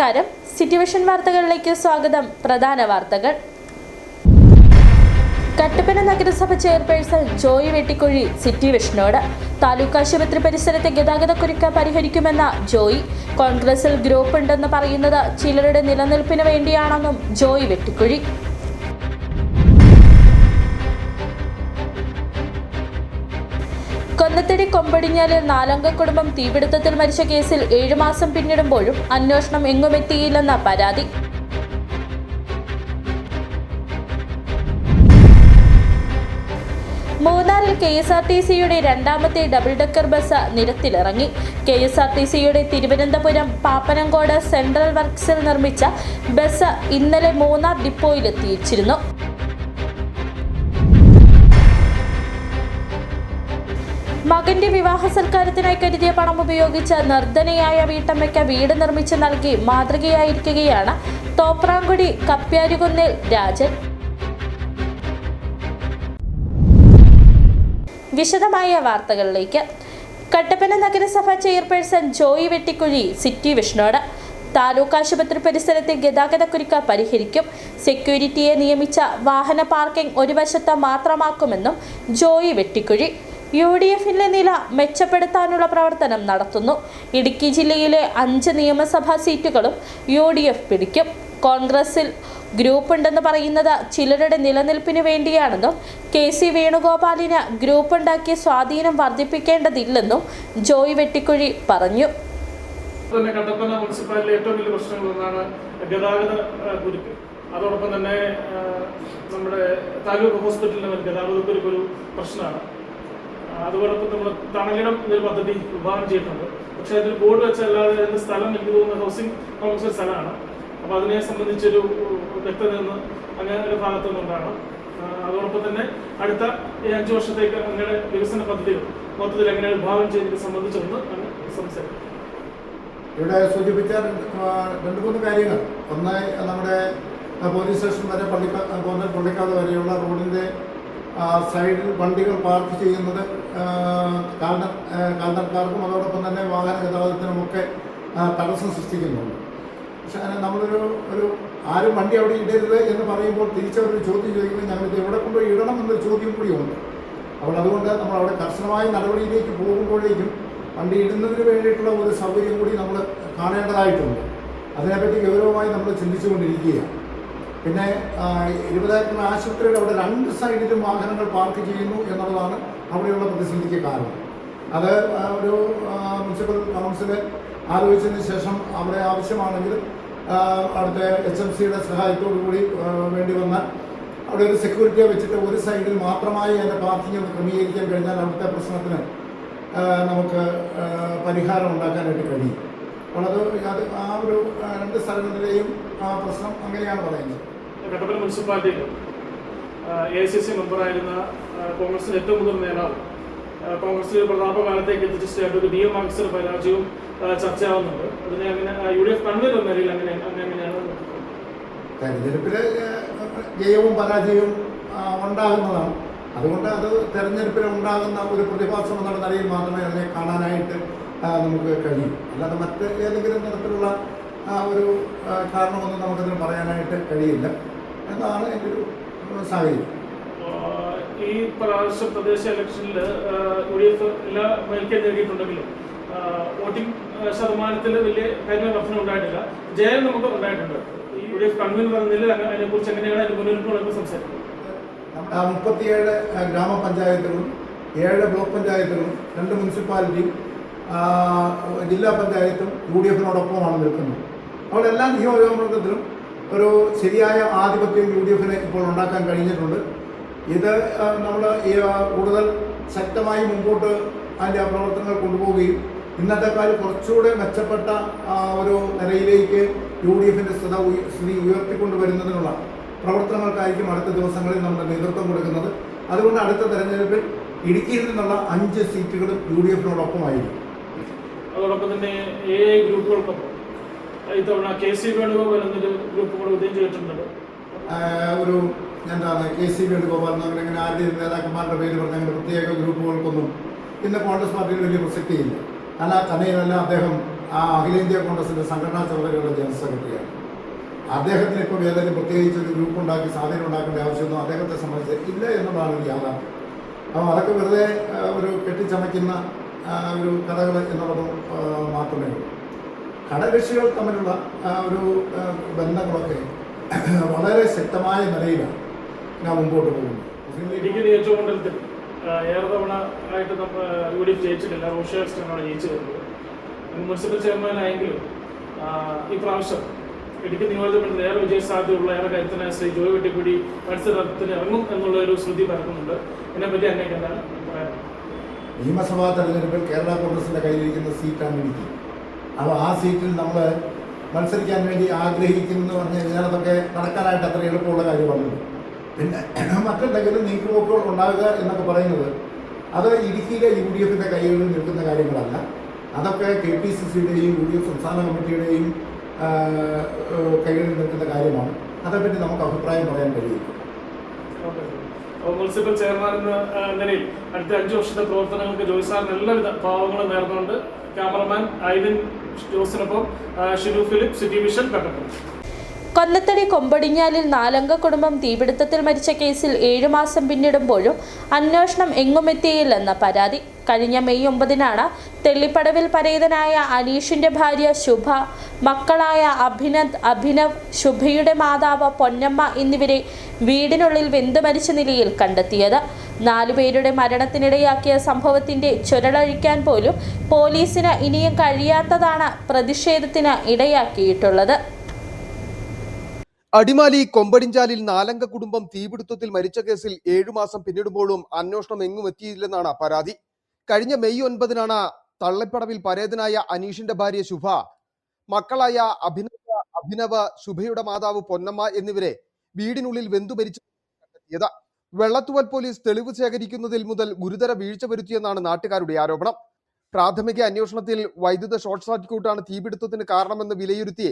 നമസ്കാരം, city vision വാർത്തകളിലേക്ക് സ്വാഗതം. പ്രധാന വാർത്തകൾ. കട്ടപ്പന നഗരസഭ ചെയർപേഴ്സൺ ജോയി വെട്ടിക്കുഴി സിറ്റി വിഷനോട് താലൂക്ക് ആശുപത്രി പരിസരത്തെ ഗതാഗതക്കുരുക്ക് പരിഹരിക്കുമെന്ന ജോയി. കോൺഗ്രസിൽ ഗ്രൂപ്പ് ഉണ്ടെന്ന് പറയുന്നത് ചിലരുടെ നിലനിൽപ്പിന് വേണ്ടിയാണെന്നും ജോയി വെട്ടിക്കുഴി. കൊന്നത്തടി കൊമ്പടിഞ്ഞാലിൽ 4-അംഗ കുടുംബം തീപിടുത്തത്തിൽ മരിച്ച കേസിൽ 7 മാസം പിന്നിടുമ്പോഴും അന്വേഷണം എങ്ങുമെത്തിയില്ലെന്ന പരാതി. മൂന്നാറിൽ KSRTCയുടെ രണ്ടാമത്തെ ഡബിൾ ഡെക്കർ ബസ് നിരത്തിലിറങ്ങി. KSRTCയുടെ തിരുവനന്തപുരം പാപ്പനംകോട് സെൻട്രൽ വർക്സിൽ നിർമ്മിച്ച ബസ് ഇന്നലെ മൂന്നാർ ഡിപ്പോയിലെത്തിച്ചിരുന്നു. മകന്റെ വിവാഹ സൽക്കാരത്തിനായി കരുതിയ പണം ഉപയോഗിച്ച് നിർധനയായ വീട്ടമ്മയ്ക്ക് വീട് നിർമ്മിച്ച് നൽകി മാതൃകയായിരിക്കുകയാണ് തോപ്രാംകുടി കപ്പ്യാരുകുന്നിൽ രാജൻ. വിശദമായ വാർത്തകളിലേക്ക്. കട്ടപ്പന നഗരസഭ ചെയർപേഴ്സൺ ജോയി വെട്ടിക്കുഴി സിറ്റി വിഷനോട് താലൂക്ക് ആശുപത്രി പരിസരത്തെ ഗതാഗതക്കുരുക്ക് പരിഹരിക്കും. സെക്യൂരിറ്റിയെ നിയമിച്ച വാഹന പാർക്കിംഗ് ഒരു വശത്ത് മാത്രമാക്കുമെന്നും ജോയി വെട്ടിക്കുഴി. UDFിന്റെ നില മെച്ചപ്പെടുത്താനുള്ള പ്രവർത്തനം നടത്തുന്നു. ഇടുക്കി ജില്ലയിലെ 5 നിയമസഭാ സീറ്റുകളും UDF പിടിക്കും. കോൺഗ്രസിൽ ഗ്രൂപ്പ് ഉണ്ടെന്ന് പറയുന്നത് ചിലരുടെ നിലനിൽപ്പിന് വേണ്ടിയാണെന്നും KC വേണുഗോപാലിന് ഗ്രൂപ്പ് ഉണ്ടാക്കിയ സ്വാധീനം വർദ്ധിപ്പിക്കേണ്ടതില്ലെന്നും ജോയി വെട്ടിക്കുഴി പറഞ്ഞു. കട്ടപ്പന മുനിസിപ്പാലിറ്റിയിലെ ഏറ്റവും വലിയ പ്രശ്നങ്ങളൊന്നാണ് ഗതാഗത കുരുക്ക്. അതോടൊപ്പം തന്നെ നമ്മുടെ താലൂക്ക് ഹോസ്പിറ്റലിന് ഗതാഗത കുരുക്ക് ഒരു പ്രശ്നമാണ്. അതോടൊപ്പം നമ്മൾ തണലിടം എന്നൊരു പദ്ധതി വിഭാവനം ചെയ്തിട്ടുണ്ട്. പക്ഷേ അതിൽ ബോർഡ് വെച്ചല്ലാതെ അതിൻ്റെ സ്ഥലം എനിക്ക് തോന്നുന്ന ഹൗസിംഗ് കൗൺസിൽ സ്ഥലമാണ്. അപ്പോൾ അതിനെ സംബന്ധിച്ചൊരു വ്യക്തത അങ്ങനെ ഒരു ഭാഗത്തു നിന്നുണ്ടാണ്. അതോടൊപ്പം തന്നെ അടുത്ത 5 വർഷത്തേക്ക് അങ്ങനെ വികസന പദ്ധതികൾ മൊത്തത്തിൽ എങ്ങനെ വിഭാവനം ചെയ്തത് സംബന്ധിച്ചൊന്ന് സംസാരിക്കും. ഇവിടെ സൂചിപ്പിച്ച 2-3 കാര്യങ്ങൾ. ഒന്ന്, നമ്മുടെ പോലീസ് സ്റ്റേഷൻ വരെ പള്ളിക്കാട് വരെയുള്ള റോഡിൻ്റെ സൈഡിൽ വണ്ടികൾ പാർക്ക് ചെയ്യുന്നത് കാൽനടക്കാർക്കും അതോടൊപ്പം തന്നെ വാഹന ഗതാഗതത്തിനുമൊക്കെ തടസ്സം സൃഷ്ടിക്കുന്നുണ്ട്. പക്ഷേ നമ്മളൊരു ആരും വണ്ടി അവിടെ ഇടരുത് എന്ന് പറയുമ്പോൾ തിരിച്ചവരൊരു ചോദ്യം ചോദിക്കുന്നത് ഞങ്ങളിത് എവിടെ കൊണ്ടുപോയി ഇടണം എന്നൊരു ചോദ്യം കൂടിയുണ്ട്. അപ്പോൾ അതുകൊണ്ട് നമ്മൾ അവിടെ കർശനമായ നടപടിയിലേക്ക് പോകുമ്പോഴേക്കും വണ്ടി ഇടുന്നതിന് വേണ്ടിയിട്ടുള്ള ഒരു സൗകര്യം കൂടി നമ്മൾ കാണേണ്ടതായിട്ടുണ്ട്. അതിനെപ്പറ്റി ഗൗരവമായി നമ്മൾ ചിന്തിച്ചുകൊണ്ടിരിക്കുകയാണ്. പിന്നെ 20 ഏക്കർ ആശുപത്രിയുടെ അവിടെ 2 സൈഡിലും വാഹനങ്ങൾ പാർക്ക് ചെയ്യുന്നു എന്നുള്ളതാണ് അവിടെയുള്ള പ്രതിസന്ധിക്ക് കാരണം. അത് ഒരു മുനിസിപ്പൽ കൗൺസിൽ ആലോചിച്ചതിന് ശേഷം അവിടെ ആവശ്യമാണെങ്കിൽ അവിടുത്തെ HMCയുടെ സഹായത്തോടു കൂടി വേണ്ടി വന്നാൽ അവിടെ ഒരു സെക്യൂരിറ്റിയെ വെച്ചിട്ട് ഒരു സൈഡിൽ മാത്രമായി അതിൻ്റെ പാർക്കിംഗ് ക്രമീകരിക്കാൻ കഴിഞ്ഞാൽ അവിടുത്തെ പ്രശ്നത്തിന് നമുക്ക് പരിഹാരം ഉണ്ടാക്കാനായിട്ട് കഴിയും. അപ്പോൾ അത് ആ ഒരു 2 സ്ഥലങ്ങളിലെയും പ്രശ്നം അങ്ങനെയാണ് പറയുന്നത്. കട്ടപ്പന മുനിസിപ്പാലിറ്റിയിൽ AICC മെമ്പറായിരുന്ന കോൺഗ്രസിന്റെ ഏറ്റവും മുതിർന്ന നേതാവ് കോൺഗ്രസിൽ പ്രതാപകാലത്തേക്ക് എത്തിച്ച സ്റ്റേറ്റ് DM മാർക്സിന്റെ പരാജയവും ചർച്ചയാവുന്നുണ്ട്. അതിനെ അങ്ങനെ UDF കൺവീനർ എന്ന നിലയിൽ അങ്ങനെയാണ് തെരഞ്ഞെടുപ്പിൽ ജയവും പരാജയവും ഉണ്ടാകുന്നതാണ്. അതുകൊണ്ട് അത് തെരഞ്ഞെടുപ്പിൽ ഉണ്ടാകുന്ന ഒരു പ്രതിഭാസം എന്നുള്ള നിലയിൽ മാത്രമേ അതിനെ കാണാനായിട്ട് നമുക്ക് കഴിയും. അല്ലാതെ മറ്റ് ഏതെങ്കിലും തരത്തിലുള്ള ഒരു കാരണമൊന്നും നമുക്കതിന് പറയാനായിട്ട് കഴിയില്ല എന്നാണ് എൻ്റെ ഒരു സാഹചര്യം. ഈ പ്രാവശ്യം തദ്ദേശ ഇലക്ഷനിൽ UDF എല്ലാ മേൽക്കേ നേടിയിട്ടുണ്ടെങ്കിലും വോട്ടിംഗ് ശതമാനത്തിൽ വലിയ കാര്യങ്ങൾ വർധന ഉണ്ടായിട്ടില്ല. ജയം നമുക്ക് ഉണ്ടായിട്ടുണ്ട്. ഈ UDF കൺവീനർ എന്ന നിലയിൽ അതിനെക്കുറിച്ച് എങ്ങനെയാണ് അതിന് മുന്നോട്ട് സംസാരിക്കുന്നത്? 37 ഗ്രാമപഞ്ചായത്തുകളും 7 ബ്ലോക്ക് പഞ്ചായത്തുകളും 2 മുനിസിപ്പാലിറ്റിയും ജില്ലാ പഞ്ചായത്തും UDFിനോടൊപ്പമാണ് നിൽക്കുന്നത്. അവിടെ എല്ലാ നിയോജകമണ്ഡലത്തിലും ഒരു ശരിയായ ആധിപത്യം UDFിന് ഇപ്പോൾ ഉണ്ടാക്കാൻ കഴിഞ്ഞിട്ടുണ്ട്. ഇത് നമ്മൾ കൂടുതൽ ശക്തമായി മുമ്പോട്ട് അതിൻ്റെ പ്രവർത്തനങ്ങൾ കൊണ്ടുപോവുകയും ഇന്നത്തെക്കാൾ കുറച്ചുകൂടെ മെച്ചപ്പെട്ട ഒരു നിലയിലേക്ക് UDFിൻ്റെ സ്ഥിതി ഉയർത്തിക്കൊണ്ടുവരുന്നതിനുള്ള പ്രവർത്തനങ്ങൾക്കായിരിക്കും അടുത്ത ദിവസങ്ങളിൽ നമ്മൾ നേതൃത്വം കൊടുക്കുന്നത്. അതുകൊണ്ട് അടുത്ത തെരഞ്ഞെടുപ്പിൽ ഇടുക്കിയിൽ നിന്നുള്ള 5 സീറ്റുകളും UDFിനോടൊപ്പമായിരിക്കും. അതോടൊപ്പം തന്നെ AI ഗ്രൂപ്പുകൾക്കൊപ്പം ഇത്തവണ KC വേണുഗോപാൽ എന്നൊരു ഗ്രൂപ്പ് കൂടെ ഉദയം ചെയ്തിട്ടുണ്ട്. ഒരു എന്താണ് KC വേണുഗോപാൽ അങ്ങനെ ആരുടെയും നേതാക്കന്മാരുടെ പേര് പറഞ്ഞ പ്രത്യേക ഗ്രൂപ്പുകൾക്കൊന്നും ഇന്ന് കോൺഗ്രസ് പാർട്ടിയിൽ വലിയ പ്രസക്തിയില്ല. തന്നെയല്ല അദ്ദേഹം ആ അഖിലേന്ത്യാ കോൺഗ്രസിൻ്റെ സംഘടനാ ചുമതലയുള്ള ജനറൽ സെക്രട്ടറിയാണ്. അദ്ദേഹത്തിന് ഇപ്പോൾ ഏതെങ്കിലും പ്രത്യേകിച്ച് ഒരു ഗ്രൂപ്പ് ഉണ്ടാക്കി സാധനം ഉണ്ടാക്കേണ്ട ആവശ്യമൊന്നും അദ്ദേഹത്തെ സംബന്ധിച്ച് ഇല്ല എന്നുള്ളതാണ് ഒരു യാഥാർത്ഥ്യം. അപ്പോൾ അതൊക്കെ വെറുതെ ഒരു കെട്ടിച്ചമയ്ക്കുന്ന ഒരു കഥകൾ എന്നുള്ളത് മാത്രമേ ഉള്ളൂ. ഘടകകക്ഷികൾ തമ്മിലുള്ള ഒരു ബന്ധങ്ങളൊക്കെ വളരെ ശക്തമായ നിലയിലാണ് ഞാൻ മുമ്പോട്ട് പോകുന്നത്. ഇടുക്കി നിയോജകമണ്ഡലത്തിൽ ഏറെ തവണ ആയിട്ട് നമ്മൾ UDF ജയിച്ചിട്ടില്ല. റോഷി അഗസ്റ്റിനാണ് ജയിച്ചു വരുന്നത്. മുനിസിപ്പൽ ചെയർമാനായെങ്കിലും ഈ പ്രാവശ്യം ഇടുക്കി നിയോജകമണ്ഡലത്തിൽ ഏറെ വിജയ സാധ്യതയുള്ള ഏറെ കരുത്തനായ ശ്രീ ജോയ് വെട്ടിക്കുടി മത്സരത്തിന് ഇറങ്ങും എന്നുള്ള ഒരു ശ്രുതി പരക്കുന്നുണ്ട്. ഇതിനെപ്പറ്റി അങ്ങനെയൊക്കെ എന്താണ് പറയാനുള്ളത്? നിയമസഭാ തെരഞ്ഞെടുപ്പിൽ കേരള കോൺഗ്രസിൻ്റെ കയ്യിലിരിക്കുന്ന സീറ്റാണ് ഇടുക്കി. അപ്പോൾ ആ സീറ്റിൽ നമ്മൾ മത്സരിക്കാൻ വേണ്ടി ആഗ്രഹിക്കുന്നു പറഞ്ഞു കഴിഞ്ഞാൽ അതൊക്കെ നടക്കാനായിട്ട് അത്ര എളുപ്പമുള്ള കാര്യമല്ല. പിന്നെ മറ്റെന്തെങ്കിലും നീക്കുപോക്കുകൾ ഉണ്ടാകുക എന്നൊക്കെ പറയുന്നത് അത് ഇടുക്കിയിലെ UDFിൻ്റെ കൈകളിൽ നിൽക്കുന്ന കാര്യങ്ങളല്ല. അതൊക്കെ KPCCയുടെയും UDF സംസ്ഥാന കമ്മിറ്റിയുടെയും കൈകളിൽ നിൽക്കുന്ന കാര്യമാണ്. അതേപ്പറ്റി നമുക്ക് അഭിപ്രായം പറയാൻ കഴിയും. മുനിസിപ്പൽ ചെയർമാൻ എന്ന നിലയിൽ അടുത്ത 5 വർഷത്തെ പ്രവർത്തനങ്ങൾക്ക് ജോയ് സാറിന് എല്ലാവിധ ഭാവങ്ങളും നേർന്നുകൊണ്ട് ക്യാമറമാൻ ഐവിൻ ജോസിനൊപ്പം ഷിനു ഫിലിപ്പ്, സിറ്റി വിഷൻ, കട്ടപ്പന. കൊന്നത്തടി കൊമ്പടിഞ്ഞാലിൽ 4-അംഗ കുടുംബം തീപിടുത്തത്തിൽ മരിച്ച കേസിൽ 7 മാസം പിന്നിടുമ്പോഴും അന്വേഷണം എങ്ങുമെത്തിയില്ലെന്ന പരാതി. കഴിഞ്ഞ മെയ് 9-നാണ് തെള്ളിപ്പടവിൽ പരേതനായ അനീഷിന്റെ ഭാര്യ ശുഭ, മക്കളായ അഭിനവ്, ശുഭയുടെ മാതാവ് പൊന്നമ്മ എന്നിവരെ വീടിനുള്ളിൽ വെന്തു മരിച്ച നിലയിൽ കണ്ടെത്തിയത്. 4 പേരുടെ മരണത്തിനിടയാക്കിയ സംഭവത്തിന്റെ ചുരുളഴിക്കാൻ പോലും പോലീസിന് ഇനിയും കഴിയാത്തതാണ് പ്രതിഷേധത്തിന് ഇടയാക്കിയിട്ടുള്ളത്. അടിമാലി കൊമ്പടിഞ്ചാലിൽ 4-അംഗ കുടുംബം തീപിടുത്തത്തിൽ മരിച്ച കേസിൽ 7 മാസം പിന്നിടുമ്പോഴും അന്വേഷണം എങ്ങും എത്തിയില്ലെന്നാണ് പരാതി. കഴിഞ്ഞ മെയ് 9-നാണ് തള്ളിപ്പടവിൽ പരേതനായ അനീഷിന്റെ ഭാര്യ ശുഭ, മക്കളായ അഭിനവ്, ശുഭയുടെ മാതാവ് പൊന്നമ്മ എന്നിവരെ വീടിനുള്ളിൽ വെന്തു മരിച്ചു കണ്ടെത്തിയത്. വെള്ളത്തുവൽ പോലീസ് തെളിവ് ശേഖരിക്കുന്നതിൽ മുതൽ ഗുരുതര വീഴ്ച വരുത്തിയെന്നാണ് നാട്ടുകാരുടെ ആരോപണം. പ്രാഥമിക അന്വേഷണത്തിൽ വൈദ്യുത ഷോർട്ട് സർക്യൂട്ടാണ് തീപിടുത്തത്തിന് കാരണമെന്ന് വിലയിരുത്തി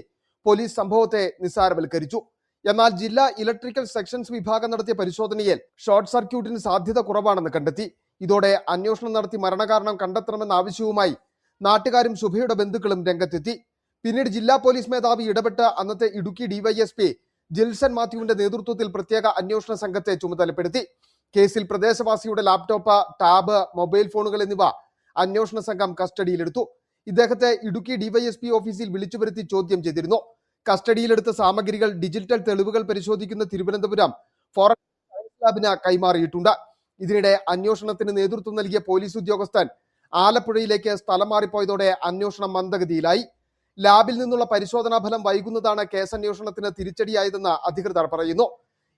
പോലീസ് സംഭവത്തെ നിസ്സാരവൽക്കരിച്ചു. എന്നാൽ ജില്ലാ ഇലക്ട്രിക്കൽ സെക്ഷൻസ് വിഭാഗം നടത്തിയ പരിശോധനയിൽ ഷോർട്ട് സർക്യൂട്ടിന് സാധ്യത കുറവാണെന്ന് കണ്ടെത്തി. ഇതോടെ അന്വേഷണം നടത്തി മരണകാരണം കണ്ടെത്തണമെന്ന ആവശ്യവുമായി നാട്ടുകാരും ശുഭയുടെ ബന്ധുക്കളും രംഗത്തെത്തി. പിന്നീട് ജില്ലാ പോലീസ് മേധാവി ഇടപെട്ട് അന്നത്തെ ഇടുക്കി DYSP ജിൽസൺ മാത്യുവിന്റെ നേതൃത്വത്തിൽ പ്രത്യേക അന്വേഷണ സംഘത്തെ ചുമതലപ്പെടുത്തി. കേസിൽ പ്രദേശവാസിയുടെ ലാപ്ടോപ്പ്, ടാബ്, മൊബൈൽ ഫോണുകൾ എന്നിവ അന്വേഷണ സംഘം കസ്റ്റഡിയിലെടുത്തു. ഇദ്ദേഹത്തെ ഇടുക്കി DYSP ഓഫീസിൽ വിളിച്ചു വരുത്തി ചോദ്യം ചെയ്തിരുന്നു. കസ്റ്റഡിയിലെടുത്ത സാമഗ്രികൾ ഡിജിറ്റൽ തെളിവുകൾ പരിശോധിക്കുന്ന തിരുവനന്തപുരം ഫോറൻസിക് സയൻസ് ലാബിന് കൈമാറിയിട്ടുണ്ട്. ഇതിനിടെ അന്വേഷണത്തിന് നേതൃത്വം നൽകിയ പോലീസ് ഉദ്യോഗസ്ഥൻ ആലപ്പുഴയിലേക്ക് സ്ഥലം മാറിപ്പോയതോടെ അന്വേഷണം മന്ദഗതിയിലായി. ലാബിൽ നിന്നുള്ള പരിശോധനാ ഫലം വൈകുന്നതാണ് കേസന്വേഷണത്തിന് തിരിച്ചടിയായതെന്ന് അധികൃതർ പറയുന്നു.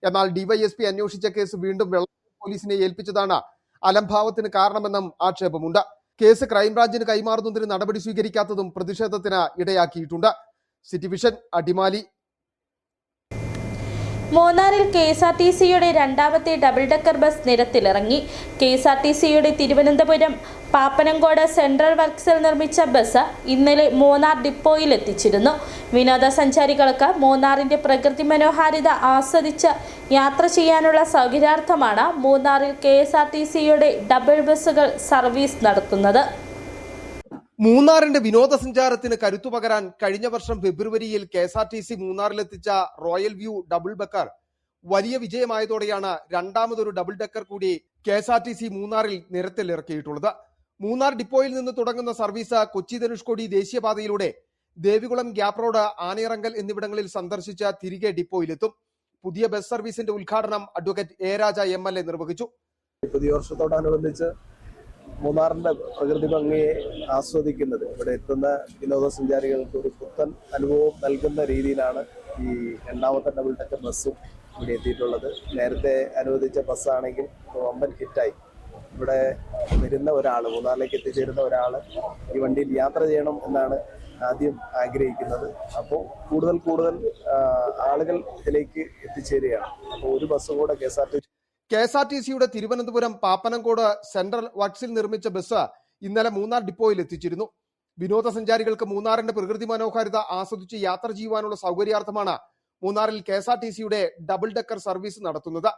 എന്നാൽ DYSP അന്വേഷിച്ച കേസ് വീണ്ടും വെള്ളത്തുവൽ പോലീസിനെ ഏൽപ്പിച്ചതാണ് അലംഭാവത്തിന് കാരണമെന്നും ആക്ഷേപമുണ്ട്. കേസ് ക്രൈംബ്രാഞ്ചിന് കൈമാറുന്നതിന് നടപടി സ്വീകരിക്കാത്തതും പ്രതിഷേധത്തിന് ഇടയാക്കിയിട്ടുണ്ട്. City vision, Adimali. മൂന്നാറിൽ KSRTCയുടെ 2ാമത്തെ ഡബിൾ ഡെക്കർ ബസ് നിരത്തിലിറങ്ങി. KSRTCയുടെ തിരുവനന്തപുരം പാപ്പനംകോട് സെൻട്രൽ വർക്ക്സിൽ നിർമ്മിച്ച ബസ് ഇന്നലെ മൂന്നാർ ഡിപ്പോയിൽ എത്തിച്ചിരുന്നു. വിനോദസഞ്ചാരികൾക്ക് മൂന്നാറിന്റെ പ്രകൃതി മനോഹാരിത ആസ്വദിച്ച് യാത്ര ചെയ്യാനുള്ള സൗകര്യാർത്ഥമാണ് മൂന്നാറിൽ KSRTCയുടെ ഡബിൾ ബസ്സുകൾ സർവീസ് നടത്തുന്നത്. മൂന്നാറിന്റെ വിനോദസഞ്ചാരത്തിന് കരുത്തുപകരാൻ കഴിഞ്ഞ വർഷം ഫെബ്രുവരിയിൽ KSRTC മൂന്നാറിലെത്തിച്ച റോയൽ വ്യൂ ഡബിൾ ഡെക്കർ വലിയ വിജയമായതോടെയാണ് 2ാമതൊരു ഡബിൾ ഡെക്കർ കൂടി KSRTC മൂന്നാറിൽ നിരത്തിലിറക്കിയിട്ടുള്ളത്. മൂന്നാർ ഡിപ്പോയിൽ നിന്ന് തുടങ്ങുന്ന സർവീസ് കൊച്ചി ധനുഷ്കോടി ദേശീയപാതയിലൂടെ ദേവികുളം ഗ്യാപ് റോഡ്, ആനയിറങ്കൽ എന്നിവിടങ്ങളിൽ സന്ദർശിച്ച് തിരികെ ഡിപ്പോയിലെത്തും. പുതിയ ബസ് സർവീസിന്റെ ഉദ്ഘാടനം അഡ്വക്കേറ്റ് A. രാജ MLA നിർവഹിച്ചു. പുതിയ വർഷത്തോടനുബന്ധിച്ച് മൂന്നാറിന്റെ പ്രകൃതി ഭംഗിയെ ആസ്വദിക്കുന്നത് ഇവിടെ എത്തുന്ന വിനോദസഞ്ചാരികൾക്ക് ഒരു പുത്തൻ അനുഭവം നൽകുന്ന രീതിയിലാണ് ഈ 2ാമത്തെ ഡബിൾ ഡെക്കർ ബസ്സും ഇവിടെ എത്തിയിട്ടുള്ളത്. നേരത്തെ അനുവദിച്ച ബസ്സാണെങ്കിൽ വമ്പൻ ഹിറ്റായി. ഇവിടെ വരുന്ന ഒരാൾ, മൂന്നാറിലേക്ക് എത്തിച്ചേരുന്ന ഒരാൾ ഈ വണ്ടിയിൽ യാത്ര ചെയ്യണം എന്നാണ് ആദ്യം ആഗ്രഹിക്കുന്നത്. അപ്പോൾ കൂടുതൽ ആളുകൾ ഇതിലേക്ക് എത്തിച്ചേരുകയാണ്. അപ്പോൾ ഒരു ബസ്സും കൂടെ KSRTCയുടെ തിരുവനന്തപുരം പാപ്പനംകോട് സെൻട്രൽ വർക്ക്സിൽ നിർമ്മിച്ച ബസ് ഇന്നലെ മൂന്നാർ ഡിപ്പോയിൽ എത്തിച്ചിരുന്നു. വിനോദസഞ്ചാരികൾക്ക് മൂന്നാറിന്റെ പ്രകൃതി മനോഹാരിത ആസ്വദിച്ച് യാത്ര ചെയ്യുവാനുള്ള സൗകര്യാർത്ഥമാണ് മൂന്നാറിൽ KSRTCയുടെ ഡബിൾ ഡെക്കർ സർവീസ് നടത്തുന്നത്.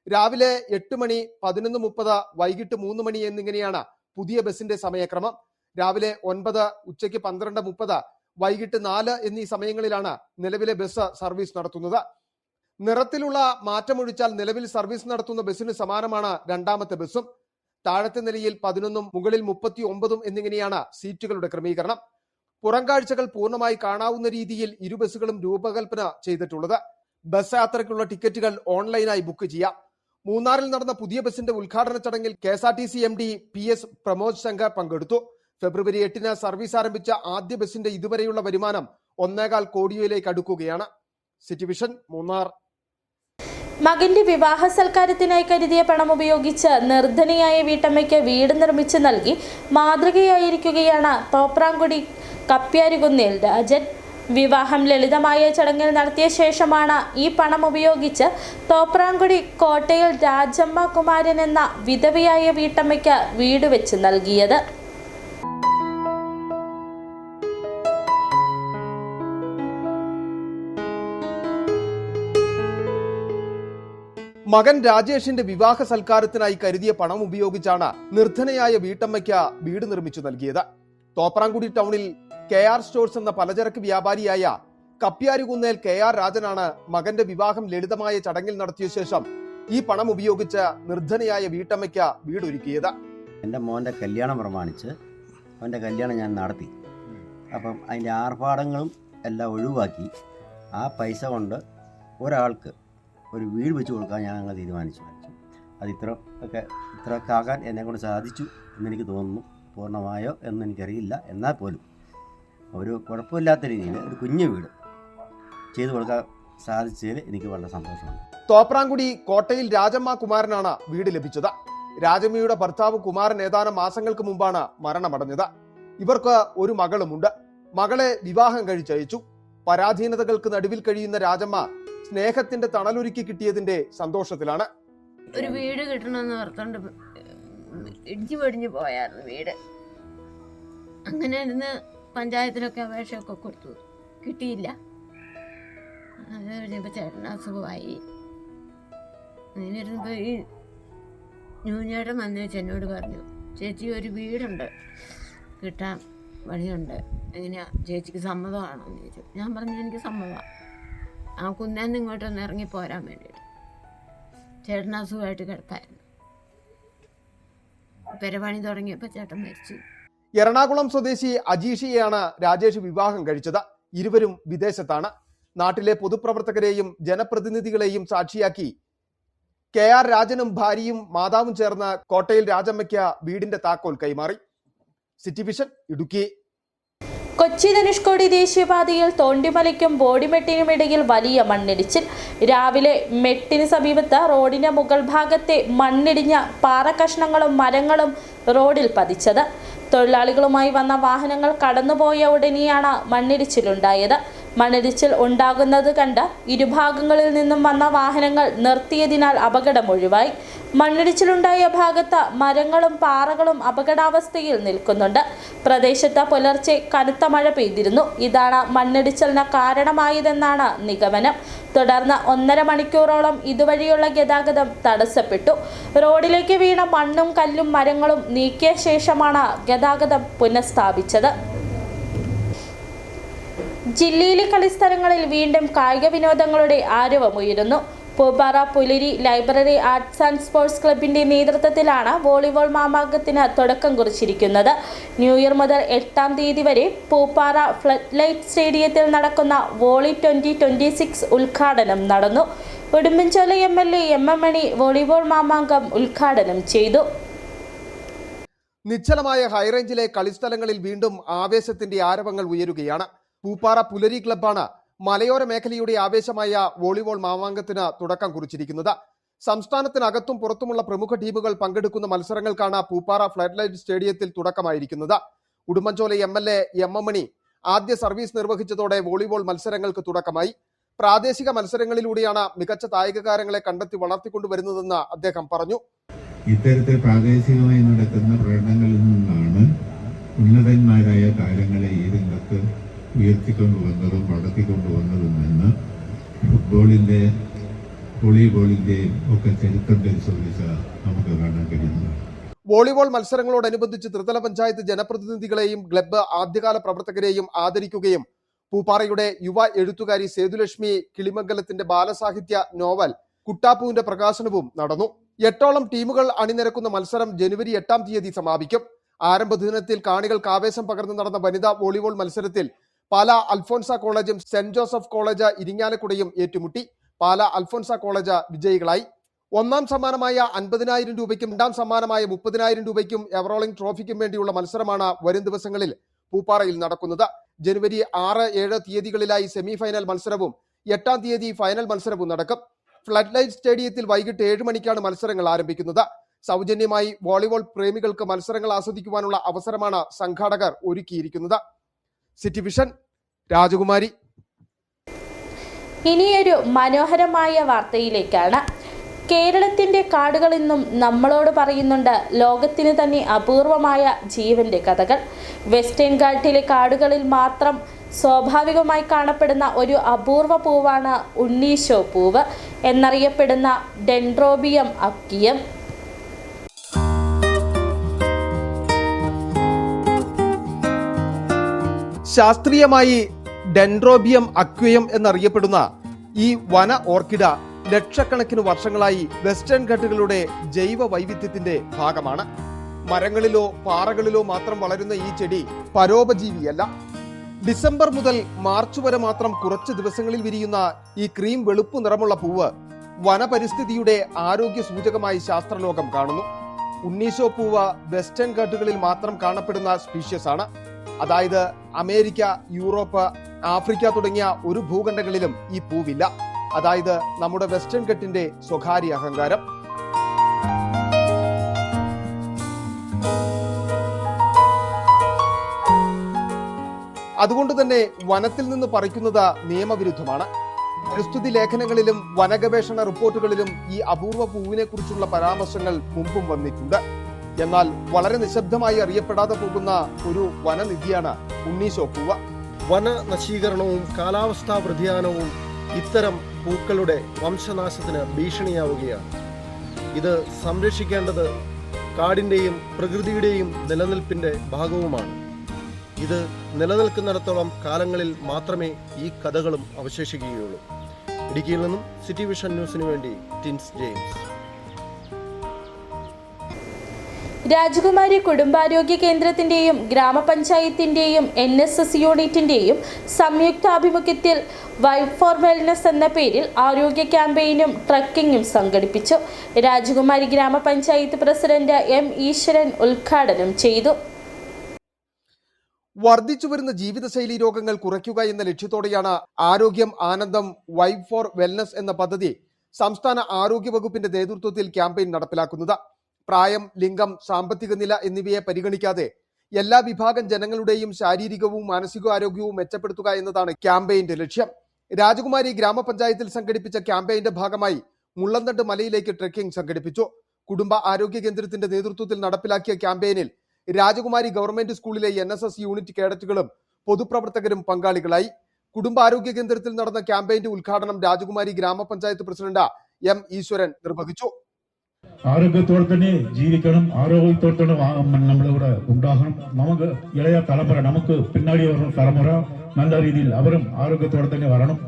രാവിലെ 8 മണി, 11:30, വൈകിട്ട് 3 മണി എന്നിങ്ങനെയാണ് പുതിയ ബസിന്റെ സമയക്രമം. രാവിലെ 9, ഉച്ചയ്ക്ക് 12:30, വൈകിട്ട് 4 എന്നീ സമയങ്ങളിലാണ് നിലവിലെ ബസ് സർവീസ് നടത്തുന്നത്. നിറത്തിലുള്ള മാറ്റമൊഴിച്ചാൽ നിലവിൽ സർവീസ് നടത്തുന്ന ബസ്സിന് സമാനമാണ് രണ്ടാമത്തെ ബസ്സും. താഴത്തെ നിലയിൽ 11, മുകളിൽ 39 എന്നിങ്ങനെയാണ് സീറ്റുകളുടെ ക്രമീകരണം. പുറംകാഴ്ചകൾ പൂർണ്ണമായി കാണാവുന്ന രീതിയിൽ ഇരു ബസ്സുകളും രൂപകൽപ്പന ചെയ്തിട്ടുള്ളത്. ബസ് യാത്രയ്ക്കുള്ള ടിക്കറ്റുകൾ ഓൺലൈനായി ബുക്ക് ചെയ്യാം. മൂന്നാറിൽ നടന്ന പുതിയ ബസിന്റെ ഉദ്ഘാടന ചടങ്ങിൽ KSRTC MD PS Pramod Shankar പങ്കെടുത്തു. ഫെബ്രുവരി 8-ന് സർവീസ് ആരംഭിച്ച ആദ്യ ബസിന്റെ ഇതുവരെയുള്ള വരുമാനം 1.25 കോടിയിലേക്ക് അടുക്കുകയാണ്. City vision, Munnar. മകന്റെ വിവാഹ സൽക്കാരത്തിനായി കരുതിയ പണം ഉപയോഗിച്ച് നിർധനയായ വീട്ടമ്മയ്ക്ക് വീട് നിർമ്മിച്ചു നൽകി മാതൃകയായിരിക്കുകയാണ് തോപ്രാംകുടി കപ്പ്യാരുകുന്നിൽ രാജൻ. വിവാഹം ലളിതമായ ചടങ്ങിൽ നടത്തിയ ശേഷമാണ് ഈ പണം ഉപയോഗിച്ച് തോപ്രാംകുടി കോട്ടയിൽ രാജമ്മ കുമാരൻ എന്ന വിധവയായ വീട്ടമ്മയ്ക്ക് വീട് വെച്ച് നൽകിയത്. മകൻ രാജേഷിന്റെ വിവാഹ സൽക്കാരത്തിനായി കരുതിയ പണം ഉപയോഗിച്ചാണ് നിർധനയായ വീട്ടമ്മയ്ക്ക് വീട് നിർമ്മിച്ചു നൽകിയത്. തോപ്രാംകുടി ടൗണിൽ KR സ്റ്റോഴ്സ് എന്ന പലചരക്ക് വ്യാപാരിയായ കപ്പ്യാരുകുന്നേൽ KR രാജനാണ് മകന്റെ വിവാഹം ലളിതമായ ചടങ്ങിൽ നടത്തിയ ശേഷം ഈ പണം ഉപയോഗിച്ച് നിർധനയായ വീട്ടമ്മയ്ക്ക് വീടൊരുക്കിയത്. എൻ്റെ മോൻ്റെ കല്യാണം പ്രമാണിച്ച് അവൻ്റെ കല്യാണം ഞാൻ നടത്തി. അപ്പം അതിൻ്റെ ആർഭാടങ്ങളും എല്ലാം ഒഴിവാക്കി ആ പൈസ കൊണ്ട് ഒരാൾക്ക് ഒരു വീട് വെച്ച് കൊടുക്കാൻ ഞങ്ങൾ തീരുമാനിച്ചു. അത് ഇത്രയൊക്കെ ആകാൻ എന്നെക്കൊണ്ട് സാധിച്ചു എന്നെനിക്ക് തോന്നുന്നു. പൂർണ്ണമായോ എന്നെനിക്കറിയില്ല. എന്നാൽ പോലും ഒരു കുഴപ്പമില്ലാത്ത രീതിയിൽ ഒരു കുഞ്ഞു വീട് ചെയ്തു കൊടുക്കാൻ സാധിച്ചതിൽ എനിക്ക് വളരെ സന്തോഷമാണ്. തോപ്രാംകുടി കോട്ടയിൽ രാജമ്മ കുമാരനാണ് വീട് ലഭിച്ചത്. രാജമ്മയുടെ ഭർത്താവ് കുമാരൻ ഏതാനും മാസങ്ങൾക്ക് മുമ്പാണ് മരണമടഞ്ഞത്. ഇവർക്ക് ഒരു മകളുമുണ്ട്. മകളെ വിവാഹം കഴിച്ചയച്ചു. പരാധീനതകൾക്ക് നടുവിൽ കഴിയുന്ന രാജമ്മ സ്നേഹത്തിന്റെ തണലൊരുക്കി കിട്ടിയതിന്റെ സന്തോഷത്തിലാണ്. ഒരു വീട് കിട്ടണമെന്ന് ഓർത്തോണ്ട് ഇടിച്ചു പൊടിഞ്ഞു പോയായിരുന്നു വീട്. അങ്ങനെ ഇരുന്ന് പഞ്ചായത്തിലൊക്കെ അപേക്ഷയൊക്കെ കൊടുത്തു, കിട്ടിയില്ല. അത് കഴിഞ്ഞപ്പോൾ ചേട്ടന് അസുഖമായി. അങ്ങനെ ഇരുന്നപ്പോൾ ഈ ന്യൂഞ്ഞേട്ടൻ വന്നേച്ച് എന്നോട് പറഞ്ഞു, ചേച്ചി ഒരു വീടുണ്ട് കിട്ടാൻ വഴിയുണ്ട്, എങ്ങനെയാ ചേച്ചിക്ക് സമ്മതമാണോ എന്ന് ചോദിച്ചു. ഞാൻ പറഞ്ഞു എനിക്ക് സമ്മതമാണ്. ആ കുന്നേന്ന് ഇങ്ങോട്ടൊന്ന് ഇറങ്ങി പോരാൻ വേണ്ടിയിട്ട്. ചേട്ടൻ അസുഖമായിട്ട് കിടക്കായിരുന്നു. പെരപണി തുടങ്ങിയപ്പോൾ ചേട്ടൻ മരിച്ചു. എറണാകുളം സ്വദേശി അജീഷിയെയാണ് രാജേഷ് വിവാഹം കഴിച്ചത്. ഇരുവരും വിദേശത്താണ്. നാട്ടിലെ പൊതുപ്രവർത്തകരെയും ജനപ്രതിനിധികളെയും സാക്ഷിയാക്കി KR രാജനും ഭാര്യയും മാതാവും ചേർന്ന് കോട്ടയിൽ രാജമ്മയ്ക്ക് വീടിന്റെ താക്കോൽ കൈമാറി. City vision, Idukki. കൊച്ചി ധനുഷ്കോടി ദേശീയപാതയിൽ തോണ്ടിമലയ്ക്കും ബോഡിമെട്ടിനും ഇടയിൽ വലിയ മണ്ണിടിച്ചിൽ. രാവിലെ മെട്ടിന് സമീപത്ത് റോഡിന്റെ മുകൾ ഭാഗത്തെ മണ്ണിടിഞ്ഞ പാറക്കഷ്ണങ്ങളും മരങ്ങളും റോഡിൽ പതിച്ചത്. തൊഴിലാളികളുമായി വന്ന വാഹനങ്ങൾ കടന്നുപോയ ഉടനെയാണ് മണ്ണിടിച്ചിലുണ്ടായത്. മണ്ണിടിച്ചിൽ ഉണ്ടാകുന്നത് കണ്ട് ഇരുഭാഗങ്ങളിൽ നിന്നും വന്ന വാഹനങ്ങൾ നിർത്തിയതിനാൽ അപകടം ഒഴിവായി. മണ്ണിടിച്ചിലുണ്ടായ ഭാഗത്ത് മരങ്ങളും പാറകളും അപകടാവസ്ഥയിൽ നിൽക്കുന്നുണ്ട്. പ്രദേശത്ത് പുലർച്ചെ കനത്ത മഴ പെയ്തിരുന്നു. ഇതാണ് മണ്ണിടിച്ചിലിന് കാരണമായതെന്നാണ് നിഗമനം. തുടർന്ന് 1.5 മണിക്കൂറോളം ഇതുവഴിയുള്ള ഗതാഗതം തടസ്സപ്പെട്ടു. റോഡിലേക്ക് വീണ മണ്ണും കല്ലും മരങ്ങളും നീക്കിയ ശേഷമാണ് ഗതാഗതം പുനഃസ്ഥാപിച്ചത്. ജില്ലയിലെ കളിസ്ഥലങ്ങളിൽ വീണ്ടും കായിക വിനോദങ്ങളുടെ ആരവമുയരുന്നു. പൂപ്പാറ പുലരി ലൈബ്രറി ആർട്സ് ആൻഡ് സ്പോർട്സ് ക്ലബിന്റെ നേതൃത്വത്തിലാണ് വോളിബോൾ മാമാങ്കത്തിന് തുടക്കം കുറിച്ചിരിക്കുന്നത്. ന്യൂ ഇയർ മുതൽ 8-ാം തീയതി വരെ പൂപ്പാറ ഫ്ലഡ് ലൈറ്റ് സ്റ്റേഡിയത്തിൽ നടക്കുന്ന വോളി 2026 ഉദ്ഘാടനം നടന്നു. ഉടുമ്പൻചോല MLA MM മണി വോളിബോൾ മാമാങ്കം ഉദ്ഘാടനം ചെയ്തു. നിശ്ചലമായ ഹൈറേഞ്ചിലെ കളിസ്ഥലങ്ങളിൽ വീണ്ടും ആവേശത്തിന്റെ ആരവങ്ങൾ ഉയരുകയാണ്. പൂപ്പാറ പുലരി ക്ലബ്ബാണ് മലയോര മേഖലയുടെ ആവേശമായ വോളിബോൾ മാമാങ്കത്തിന് തുടക്കം കുറിച്ചിരിക്കുന്നത്. സംസ്ഥാനത്തിനകത്തും പുറത്തുമുള്ള പ്രമുഖ ടീമുകൾ പങ്കെടുക്കുന്ന മത്സരങ്ങൾക്കാണ് പൂപ്പാറ ഫ്ലഡ് ലൈറ്റ് സ്റ്റേഡിയത്തിൽ തുടക്കമായിരിക്കുന്നത്. ഉടുമ്പൻചോല MLA MM മണി ആദ്യ സർവീസ് നിർവഹിച്ചതോടെ വോളിബോൾ മത്സരങ്ങൾക്ക് തുടക്കമായി. പ്രാദേശിക മത്സരങ്ങളിലൂടെയാണ് മികച്ച കായിക താരങ്ങളെ കണ്ടെത്തി വളർത്തിക്കൊണ്ടുവരുന്നതെന്ന് അദ്ദേഹം പറഞ്ഞു. ഇത്തരത്തിൽ പ്രാദേശികമായി നടക്കുന്ന പ്രകടനങ്ങളിൽ നിന്നാണ് ഉന്നതന്മാരായ താരങ്ങളെ ഈ രംഗത്ത് ഉയർത്തിക്കൊണ്ടുവന്നതും വളർത്തിക്കൊണ്ടുവന്നതുമെന്ന് ഫുട്ബോളിൻ്റെ വോളിബോളിൻ്റെയും ഒക്കെ ചരിത്രം പരിശോധിച്ചാൽ നമുക്ക് കാണാൻ കഴിയുന്നു. വോളിബോൾ മത്സരങ്ങളോടനുബന്ധിച്ച് ത്രിതല പഞ്ചായത്ത് ജനപ്രതിനിധികളെയും ക്ലബ്ബ് ആദ്യകാല പ്രവർത്തകരെയും ആദരിക്കുകയും പൂപ്പാറയുടെ യുവ എഴുത്തുകാരി സേതുലക്ഷ്മി കിളിമംഗലത്തിന്റെ ബാലസാഹിത്യ നോവൽ കുട്ടാപ്പൂവിന്റെ പ്രകാശനവും നടന്നു. 8ഓളം ടീമുകൾ അണിനിരക്കുന്ന മത്സരം ജനുവരി 8-ാം തീയതി സമാപിക്കും. ആരംഭ ദിനത്തിൽ കാണികൾക്ക് ആവേശം പകർന്നു നടന്ന വനിതാ വോളിബോൾ മത്സരത്തിൽ പാല അൽഫോൻസ കോളേജും സെന്റ് ജോസഫ് കോളേജ് ഇരിങ്ങാലക്കുടയും ഏറ്റുമുട്ടി. പാല അൽഫോൻസ കോളേജ് വിജയികളായി. ഒന്നാം സമ്മാനമായ 50,000 രൂപയ്ക്കും രണ്ടാം സമ്മാനമായ 30,000 രൂപയ്ക്കും എവറോളിംഗ് ട്രോഫിക്കും വേണ്ടിയുള്ള മത്സരമാണ് വരും ദിവസങ്ങളിൽ പൂപ്പാറയിൽ നടക്കുന്നത്. ജനുവരി 6-7 തീയതികളിലായി സെമിഫൈനൽ മത്സരവും 8-ാം തീയതി ഫൈനൽ മത്സരവും നടക്കും. ഫ്ലഡ് ലൈറ്റ് സ്റ്റേഡിയത്തിൽ വൈകിട്ട് 7 മണിക്കാണ് മത്സരങ്ങൾ ആരംഭിക്കുന്നത്. സൗജന്യമായി വോളിബോൾ പ്രേമികൾക്ക് മത്സരങ്ങൾ ആസ്വദിക്കുവാനുള്ള അവസരമാണ് സംഘാടകർ ഒരുക്കിയിരിക്കുന്നത്. സിറ്റി വിഷൻ, രാജകുമാരി. ഇനിയൊരു മനോഹരമായ വാർത്തയിലേക്കാണ്. കേരളത്തിന്റെ കാടുകൾ ഇന്നും നമ്മളോട് പറയുന്നുണ്ട് ലോകത്തിന് തന്നെ അപൂർവമായ ജീവന്റെ കഥകൾ. വെസ്റ്റേൺ ഘാട്ടിലെ കാടുകളിൽ മാത്രം സ്വാഭാവികമായി കാണപ്പെടുന്ന ഒരു അപൂർവ പൂവാണ് ഉണ്ണീശോ പൂവ് എന്നറിയപ്പെടുന്ന ഡെൻഡ്രോബിയം അക്വിയം. ശാസ്ത്രീയമായി ഡെൻഡ്രോബിയം അക്വിയം എന്നറിയപ്പെടുന്ന ഈ വന ഓർക്കിഡ് ലക്ഷക്കണക്കിന് വർഷങ്ങളായി വെസ്റ്റേൺ ഘട്ടുകളുടെ ജൈവ വൈവിധ്യത്തിന്റെ ഭാഗമാണ്. മരങ്ങളിലോ പാറകളിലോ മാത്രം വളരുന്ന ഈ ചെടി പരോപജീവിയല്ല. ഡിസംബർ മുതൽ മാർച്ച് വരെ മാത്രം കുറച്ച് ദിവസങ്ങളിൽ വിരിയുന്ന ഈ ക്രീം വെളുപ്പു നിറമുള്ള പൂവ് വനപരിസ്ഥിതിയുടെ ആരോഗ്യ സൂചകമായി ശാസ്ത്രലോകം കാണുന്നു. ഉണ്ണീശോ പൂവ് വെസ്റ്റേൺ ഘട്ടുകളിൽ മാത്രം കാണപ്പെടുന്ന സ്പീഷ്യസ് ആണ്. അതായത് അമേരിക്ക, യൂറോപ്പ്, ആഫ്രിക്ക തുടങ്ങിയ ഒരു ഭൂഖണ്ഡങ്ങളിലും ഈ പൂവില്ല. അതായത് നമ്മുടെ വെസ്റ്റേൺ ഘട്ടിന്റെ സ്വകാര്യ അഹങ്കാരം. അതുകൊണ്ട് തന്നെ വനത്തിൽ നിന്ന് പറിക്കുന്നത് നിയമവിരുദ്ധമാണ്. പരിസ്ഥിതി ലേഖനങ്ങളിലും വനഗവേഷണ റിപ്പോർട്ടുകളിലും ഈ അപൂർവ പൂവിനെ കുറിച്ചുള്ള പരാമർശങ്ങൾ മുമ്പും വന്നിട്ടുണ്ട്. എന്നാൽ വളരെ നിശബ്ദമായി അറിയപ്പെടാതെ പോകുന്ന ഒരു വനനിധിയാണ് ഉണ്ണീശോ പൂവ്. വനനശീകരണവും കാലാവസ്ഥാ വ്യതിയാനവും ഇത്തരം പൂക്കളുടെ വംശനാശത്തിന് ഭീഷണിയാവുകയാണ്. ഇത് സംരക്ഷിക്കേണ്ടത് കാടിൻ്റെയും പ്രകൃതിയുടെയും നിലനിൽപ്പിൻ്റെ ഭാഗവുമാണ്. ഇത് നിലനിൽക്കുന്നിടത്തോളം കാലങ്ങളിൽ മാത്രമേ ഈ കഥകളും അവശേഷിക്കുകയുള്ളൂ. ഇടുക്കിയിൽ നിന്നും സിറ്റി വിഷൻ ന്യൂസിനു വേണ്ടി ടിൻസ് ജെയിംസ്. രാജകുമാരി കുടുംബാരോഗ്യ കേന്ദ്രത്തിന്റെയും ഗ്രാമപഞ്ചായത്തിന്റെയും NSS യൂണിറ്റിന്റെയും സംയുക്താഭിമുഖ്യത്തിൽ വൈബ് ഫോർ വെൽനസ് എന്ന പേരിൽ ആരോഗ്യ ക്യാമ്പയിനും ട്രക്കിങ്ങും സംഘടിപ്പിച്ചു. രാജകുമാരി ഗ്രാമപഞ്ചായത്ത് പ്രസിഡന്റ് M. ഈശ്വരൻ ഉദ്ഘാടനം ചെയ്തു. വർദ്ധിച്ചു വരുന്ന ജീവിതശൈലി രോഗങ്ങൾ കുറയ്ക്കുക എന്ന ലക്ഷ്യത്തോടെയാണ് ആരോഗ്യം ആനന്ദം വൈബ് ഫോർ വെൽനസ് എന്ന പദ്ധതി സംസ്ഥാന ആരോഗ്യ വകുപ്പിന്റെ നേതൃത്വത്തിൽ ക്യാമ്പയിൻ നടപ്പിലാക്കുന്നത്. പ്രായം, ലിംഗം, സാമ്പത്തിക നില എന്നിവയെ പരിഗണിക്കാതെ എല്ലാ വിഭാഗം ജനങ്ങളുടെയും ശാരീരികവും മാനസികാരോഗ്യവും മെച്ചപ്പെടുത്തുക എന്നതാണ് ക്യാമ്പയിന്റെ ലക്ഷ്യം. രാജകുമാരി ഗ്രാമപഞ്ചായത്തിൽ സംഘടിപ്പിച്ച ക്യാമ്പയിന്റെ ഭാഗമായി മുള്ളന്തണ്ട് മലയിലേക്ക് ട്രെക്കിംഗ് സംഘടിപ്പിച്ചു. കുടുംബ ആരോഗ്യ കേന്ദ്രത്തിന്റെ നേതൃത്വത്തിൽ നടപ്പിലാക്കിയ ക്യാമ്പയിനിൽ രാജകുമാരി ഗവൺമെന്റ് സ്കൂളിലെ NSS യൂണിറ്റ് കേഡറ്റുകളും പൊതുപ്രവർത്തകരും പങ്കാളികളായി. കുടുംബാരോഗ്യ കേന്ദ്രത്തിൽ നടന്ന ക്യാമ്പയിന്റെ ഉദ്ഘാടനം രാജകുമാരി ഗ്രാമപഞ്ചായത്ത് പ്രസിഡന്റ് M. ഈശ്വരൻ നിർവഹിച്ചു. ആരോഗ്യത്തോടെ തന്നെ ജീവിക്കണം, ആരോഗ്യത്തോടെ തന്നെ നമ്മളിവിടെ ഉണ്ടാകണം. നമുക്ക് ഇളയ തലമുറ, നമുക്ക് പിന്നാടി വരുന്ന തലമുറ നല്ല രീതിയിൽ അവരും ആരോഗ്യത്തോടെ തന്നെ വരണം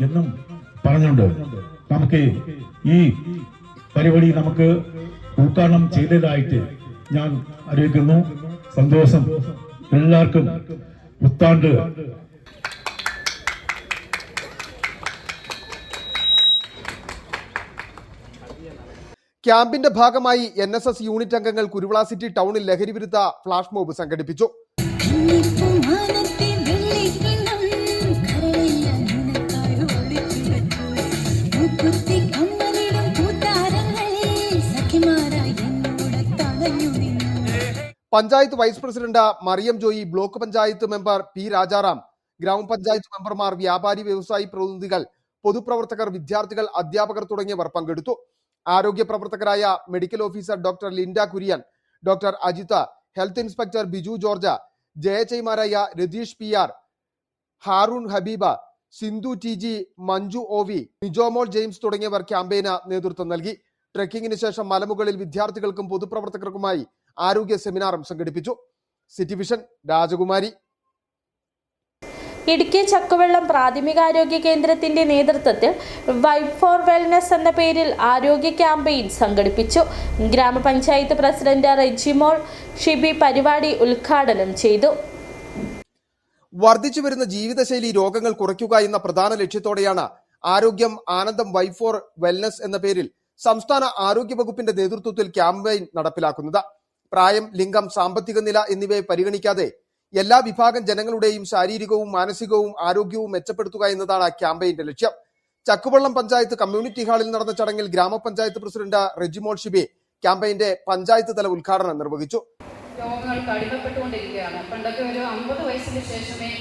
എന്നും പറഞ്ഞുകൊണ്ട് നമുക്ക് ഈ പരിപാടി നമുക്ക് ഉദ്ഘാടനം ചെയ്തതായിട്ട് ഞാൻ അറിയിക്കുന്നു. സന്തോഷം. എല്ലാവർക്കും പുത്താണ്ട് ക്യാമ്പിന്റെ ഭാഗമായി NSS യൂണിറ്റ് അംഗങ്ങൾ കുരുവിള സിറ്റി ടൗണിൽ ലഹരി വിരുദ്ധ ഫ്ലാഷ് മോബ് സംഘടിപ്പിച്ചു. Panchayat vice president Mariyam Joy, block panchayat member P. Rajaram, grama panchayat മെമ്പർമാർ, വ്യാപാരി വ്യവസായി പ്രതിനിധികൾ, പൊതുപ്രവർത്തകർ, വിദ്യാർത്ഥികൾ, അധ്യാപകർ തുടങ്ങിയവർ പങ്കെടുത്തു. ആരോഗ്യ പ്രവർത്തകരായ medical officer doctor Linda Kurian, doctor Ajitha, health inspector Biju George, ജയചൈമാരായ Ratheesh PR, Haroon Habeeba, Sindhu TG, Manju OV, Mijomol James തുടങ്ങിയവർ ക്യാമ്പയിന് നേതൃത്വം നൽകി. ട്രെക്കിങ്ങിന് ശേഷം മലമുകളിൽ വിദ്യാർത്ഥികൾക്കും പൊതുപ്രവർത്തകർക്കുമായി ആരോഗ്യ സെമിനാറും സംഘടിപ്പിച്ചു. സിറ്റി വിഷൻ രാജകുമാരി. ഇടുക്കി ചക്കുവെള്ളം പ്രാഥമികാരോഗ്യ കേന്ദ്രത്തിന്റെ നേതൃത്വത്തിൽ വൈബ് ഫോർ വെൽനസ് എന്ന പേരിൽ ആരോഗ്യ ക്യാമ്പയിൻ സംഘടിപ്പിച്ചു. ഗ്രാമപഞ്ചായത്ത് പ്രസിഡന്റ് റെജിമോൾ ഷിബി പരിപാടി ഉദ്ഘാടനം ചെയ്തു. വർദ്ധിച്ചു വരുന്ന ജീവിതശൈലി രോഗങ്ങൾ കുറയ്ക്കുക എന്ന പ്രധാന ലക്ഷ്യത്തോടെയാണ് ആരോഗ്യം ആനന്ദം വൈബ് ഫോർ വെൽനസ് എന്ന പേരിൽ സംസ്ഥാന ആരോഗ്യ വകുപ്പിന്റെ നേതൃത്വത്തിൽ ക്യാമ്പയിൻ നടപ്പിലാക്കുന്നത്. പ്രായം, ലിംഗം, സാമ്പത്തിക നില എന്നിവയെ പരിഗണിക്കാതെ എല്ലാ വിഭാഗം ജനങ്ങളുടെയും ശാരീരികവും മാനസികവും ആരോഗ്യവും മെച്ചപ്പെടുത്തുക എന്നതാണ് ക്യാമ്പയിന്റെ ലക്ഷ്യം. ചക്കുവള്ളം പഞ്ചായത്ത് കമ്മ്യൂണിറ്റി ഹാളിൽ നടന്ന ചടങ്ങിൽ ഗ്രാമപഞ്ചായത്ത് പ്രസിഡന്റ് റെജിമോൾ ഷിബി ക്യാമ്പയിന്റെ പഞ്ചായത്ത് തല ഉദ്ഘാടനം നിർവഹിച്ചു. രോഗങ്ങൾക്ക് അടിമപ്പെട്ടുകൊണ്ടിരിക്കുകയാണ്. പണ്ടൊക്കെ ഒരു 50 വയസ്സിന് ശേഷമേ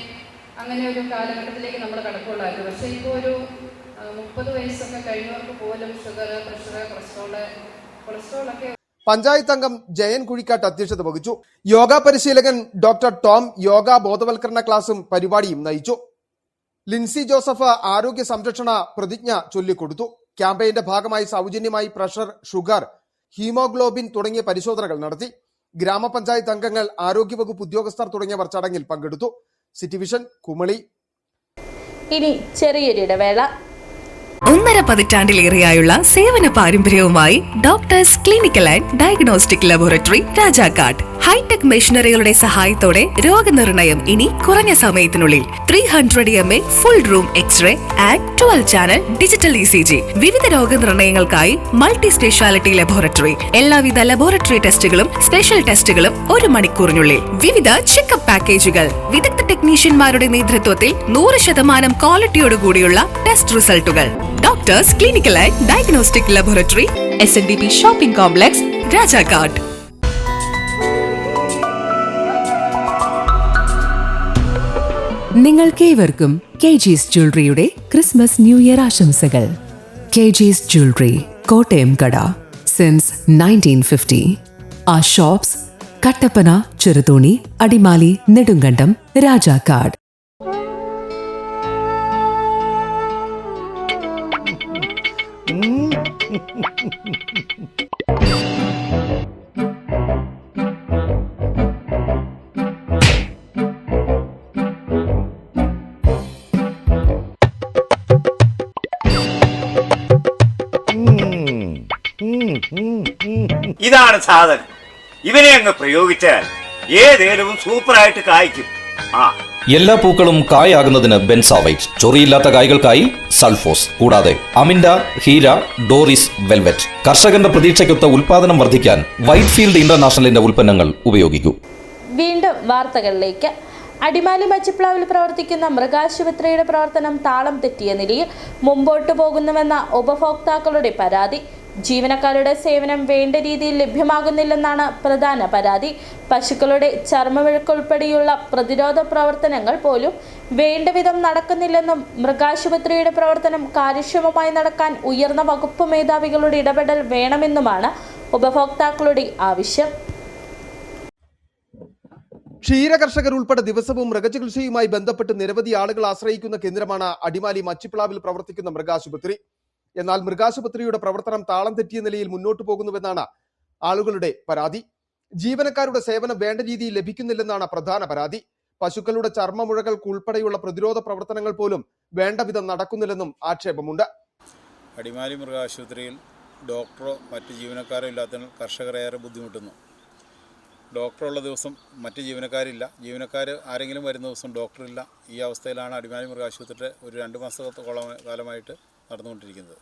അങ്ങനെ ഒരു കാലഘട്ടത്തിലേക്ക് നമ്മൾ കടക്കുള്ളായിരുന്നു. പക്ഷേ ഇപ്പോൾ ഒരു 30 വയസ്സൊക്കെ കഴിഞ്ഞവർക്ക് പോലും ഷുഗർ, പ്രഷർ, കൊളസ്ട്രോളൊക്കെ. പഞ്ചായത്ത് അംഗം ജയൻ കുഴിക്കാട്ട് അധ്യക്ഷത വഹിച്ചു. യോഗ പരിശീലകൻ ഡോക്ടർ ടോം യോഗ ബോധവൽക്കരണ ക്ലാസും പരിപാടിയും നയിച്ചു. ലിൻസി ജോസഫ് ആരോഗ്യ സംരക്ഷണ പ്രതിജ്ഞ ചൊല്ലിക്കൊടുത്തു. ക്യാമ്പയിന്റെ ഭാഗമായി സൗജന്യമായി പ്രഷർ, ഷുഗർ, ഹീമോഗ്ലോബിൻ തുടങ്ങിയ പരിശോധനകൾ നടത്തി. ഗ്രാമപഞ്ചായത്ത് അംഗങ്ങൾ, ആരോഗ്യവകുപ്പ് ഉദ്യോഗസ്ഥർ തുടങ്ങിയവർ ചടങ്ങിൽ പങ്കെടുത്തു. City vision Kumily. ഇനി ചെറിയൊരിടവേള. 1.5 പതിറ്റാണ്ടിലേറെയായുള്ള സേവന പാരമ്പര്യവുമായി doctors clinical and diagnostic laboratory Rajakkad. Hitech മെഷീനറികളുടെ സഹായത്തോടെ രോഗനിർണയം ഇനി കുറഞ്ഞ സമയത്തിനുള്ളിൽ. 300 mA full room xray and 12 channel digital ECG. വിവിധ രോഗനിർണയങ്ങൾക്കായി മൾട്ടി സ്പെഷ്യാലിറ്റി ലബോറട്ടറി. എല്ലാവിധ ലബോറട്ടറി ടെസ്റ്റുകളും സ്പെഷ്യൽ ടെസ്റ്റുകളും 1 മണിക്കൂറിനുള്ളിൽ. വിവിധ ചെക്കപ്പ് പാക്കേജുകൾ. വിദഗ്ധ ടെക്നീഷ്യന്മാരുടെ നേതൃത്വത്തിൽ 100% ക്വാളിറ്റിയോടുകൂടിയുള്ള ടെസ്റ്റ് റിസൾട്ടുകൾ. Doctors clinical and diagnostic laboratory, SNDP shopping complex, Rajakkad. നിങ്ങൾക്കേവർക്കും KG's ജ്വല്ലറിയുടെ ക്രിസ്മസ് ന്യൂ ഇയർ ആശംസകൾ. KG's ജ്വല്ലറി, കോട്ടയം കട, since 1950. Our shops, Kattappana, Cheruthoni, Adimali, Nedumkandam, Rajakkad. ഇതാണ് സാധനം. ഇവനെ അങ്ങ് പ്രയോഗിച്ചാൽ ഏതേലും സൂപ്പറായിട്ട് കായ്ക്കും. എല്ലാ പൂക്കളും കായാകുന്നതിന് ബെൻസാവൈറ്റ്, ചൊറിയില്ലാത്ത കായ്കൾക്കായി സൾഫോസ്, കൂടാതെ അമിൻഡ, ഹീര, ഡോറിസ്, വെൽവെറ്റ്. കർഷകന്റെ പ്രതീക്ഷയ്ക്കൊത്ത ഉൽപാദനം വർദ്ധിക്കാൻ വൈറ്റ്ഫീൽഡ് ഇന്റർനാഷണലിന്റെ ഉൽപ്പന്നങ്ങൾ ഉപയോഗിക്കൂ. വീണ്ടും വാർത്തകളിലേക്ക്. അടിമാലി മച്ചിപ്ലാവിൽ പ്രവർത്തിക്കുന്ന മൃഗാശുപത്രിയുടെ പ്രവർത്തനം താളം തെറ്റിയ നിലയിൽ മുമ്പോട്ടു പോകുന്നുവെന്ന ഉപഭോക്താക്കളുടെ പരാതി. ജീവനക്കാരുടെ സേവനം വേണ്ട രീതിയിൽ ലഭ്യമാകുന്നില്ലെന്നാണ് പ്രധാന പരാതി. പശുക്കളുടെ ചർമ്മമെഴുക്കുൾപ്പെടെയുള്ള പ്രതിരോധ പ്രവർത്തനങ്ങൾ പോലും വേണ്ടവിധം നടക്കുന്നില്ലെന്നും മൃഗാശുപത്രിയുടെ പ്രവർത്തനം കാര്യക്ഷമമായി നടക്കാൻ ഉയർന്ന വകുപ്പ് മേധാവികളുടെ ഇടപെടൽ വേണമെന്നുമാണ് ഉപഭോക്താക്കളുടെ ആവശ്യം. ക്ഷീരകർഷകർ ഉൾപ്പെടെ ദിവസവും മൃഗചികിത്സയുമായി ബന്ധപ്പെട്ട് നിരവധി ആളുകൾ ആശ്രയിക്കുന്ന കേന്ദ്രമാണ് അടിമാലി മച്ചിപ്ലാവിൽ പ്രവർത്തിക്കുന്ന മൃഗാശുപത്രി. എന്നാൽ മൃഗാശുപത്രിയുടെ പ്രവർത്തനം താളം തെറ്റിയ നിലയിൽ മുന്നോട്ടു പോകുന്നുവെന്നാണ് ആളുകളുടെ പരാതി. ജീവനക്കാരുടെ സേവനം വേണ്ട രീതിയിൽ ലഭിക്കുന്നില്ലെന്നാണ് പ്രധാന പരാതി. പശുക്കളുടെ ചർമ്മമുഴകൾക്ക് ഉൾപ്പെടെയുള്ള പ്രതിരോധ പ്രവർത്തനങ്ങൾ പോലും വേണ്ട വിധം നടക്കുന്നില്ലെന്നും ആക്ഷേപമുണ്ട്. അടിമാലി മൃഗാശുപത്രിയിൽ ഡോക്ടറോ മറ്റ് ജീവനക്കാരോ ഇല്ലാത്തതിനാൽ കർഷകർ ഏറെ ബുദ്ധിമുട്ടുന്നു. ഡോക്ടറുള്ള ദിവസം മറ്റ് ജീവനക്കാരില്ല, ജീവനക്കാർ ആരെങ്കിലും വരുന്ന ദിവസം ഡോക്ടറില്ല. ഈ അവസ്ഥയിലാണ് അടിമാലി മൃഗാശുപത്രിയുടെ ഒരു 2 മാസത്തോളം കാലമായിട്ട് നടന്നുകൊണ്ടിരിക്കുന്നത്.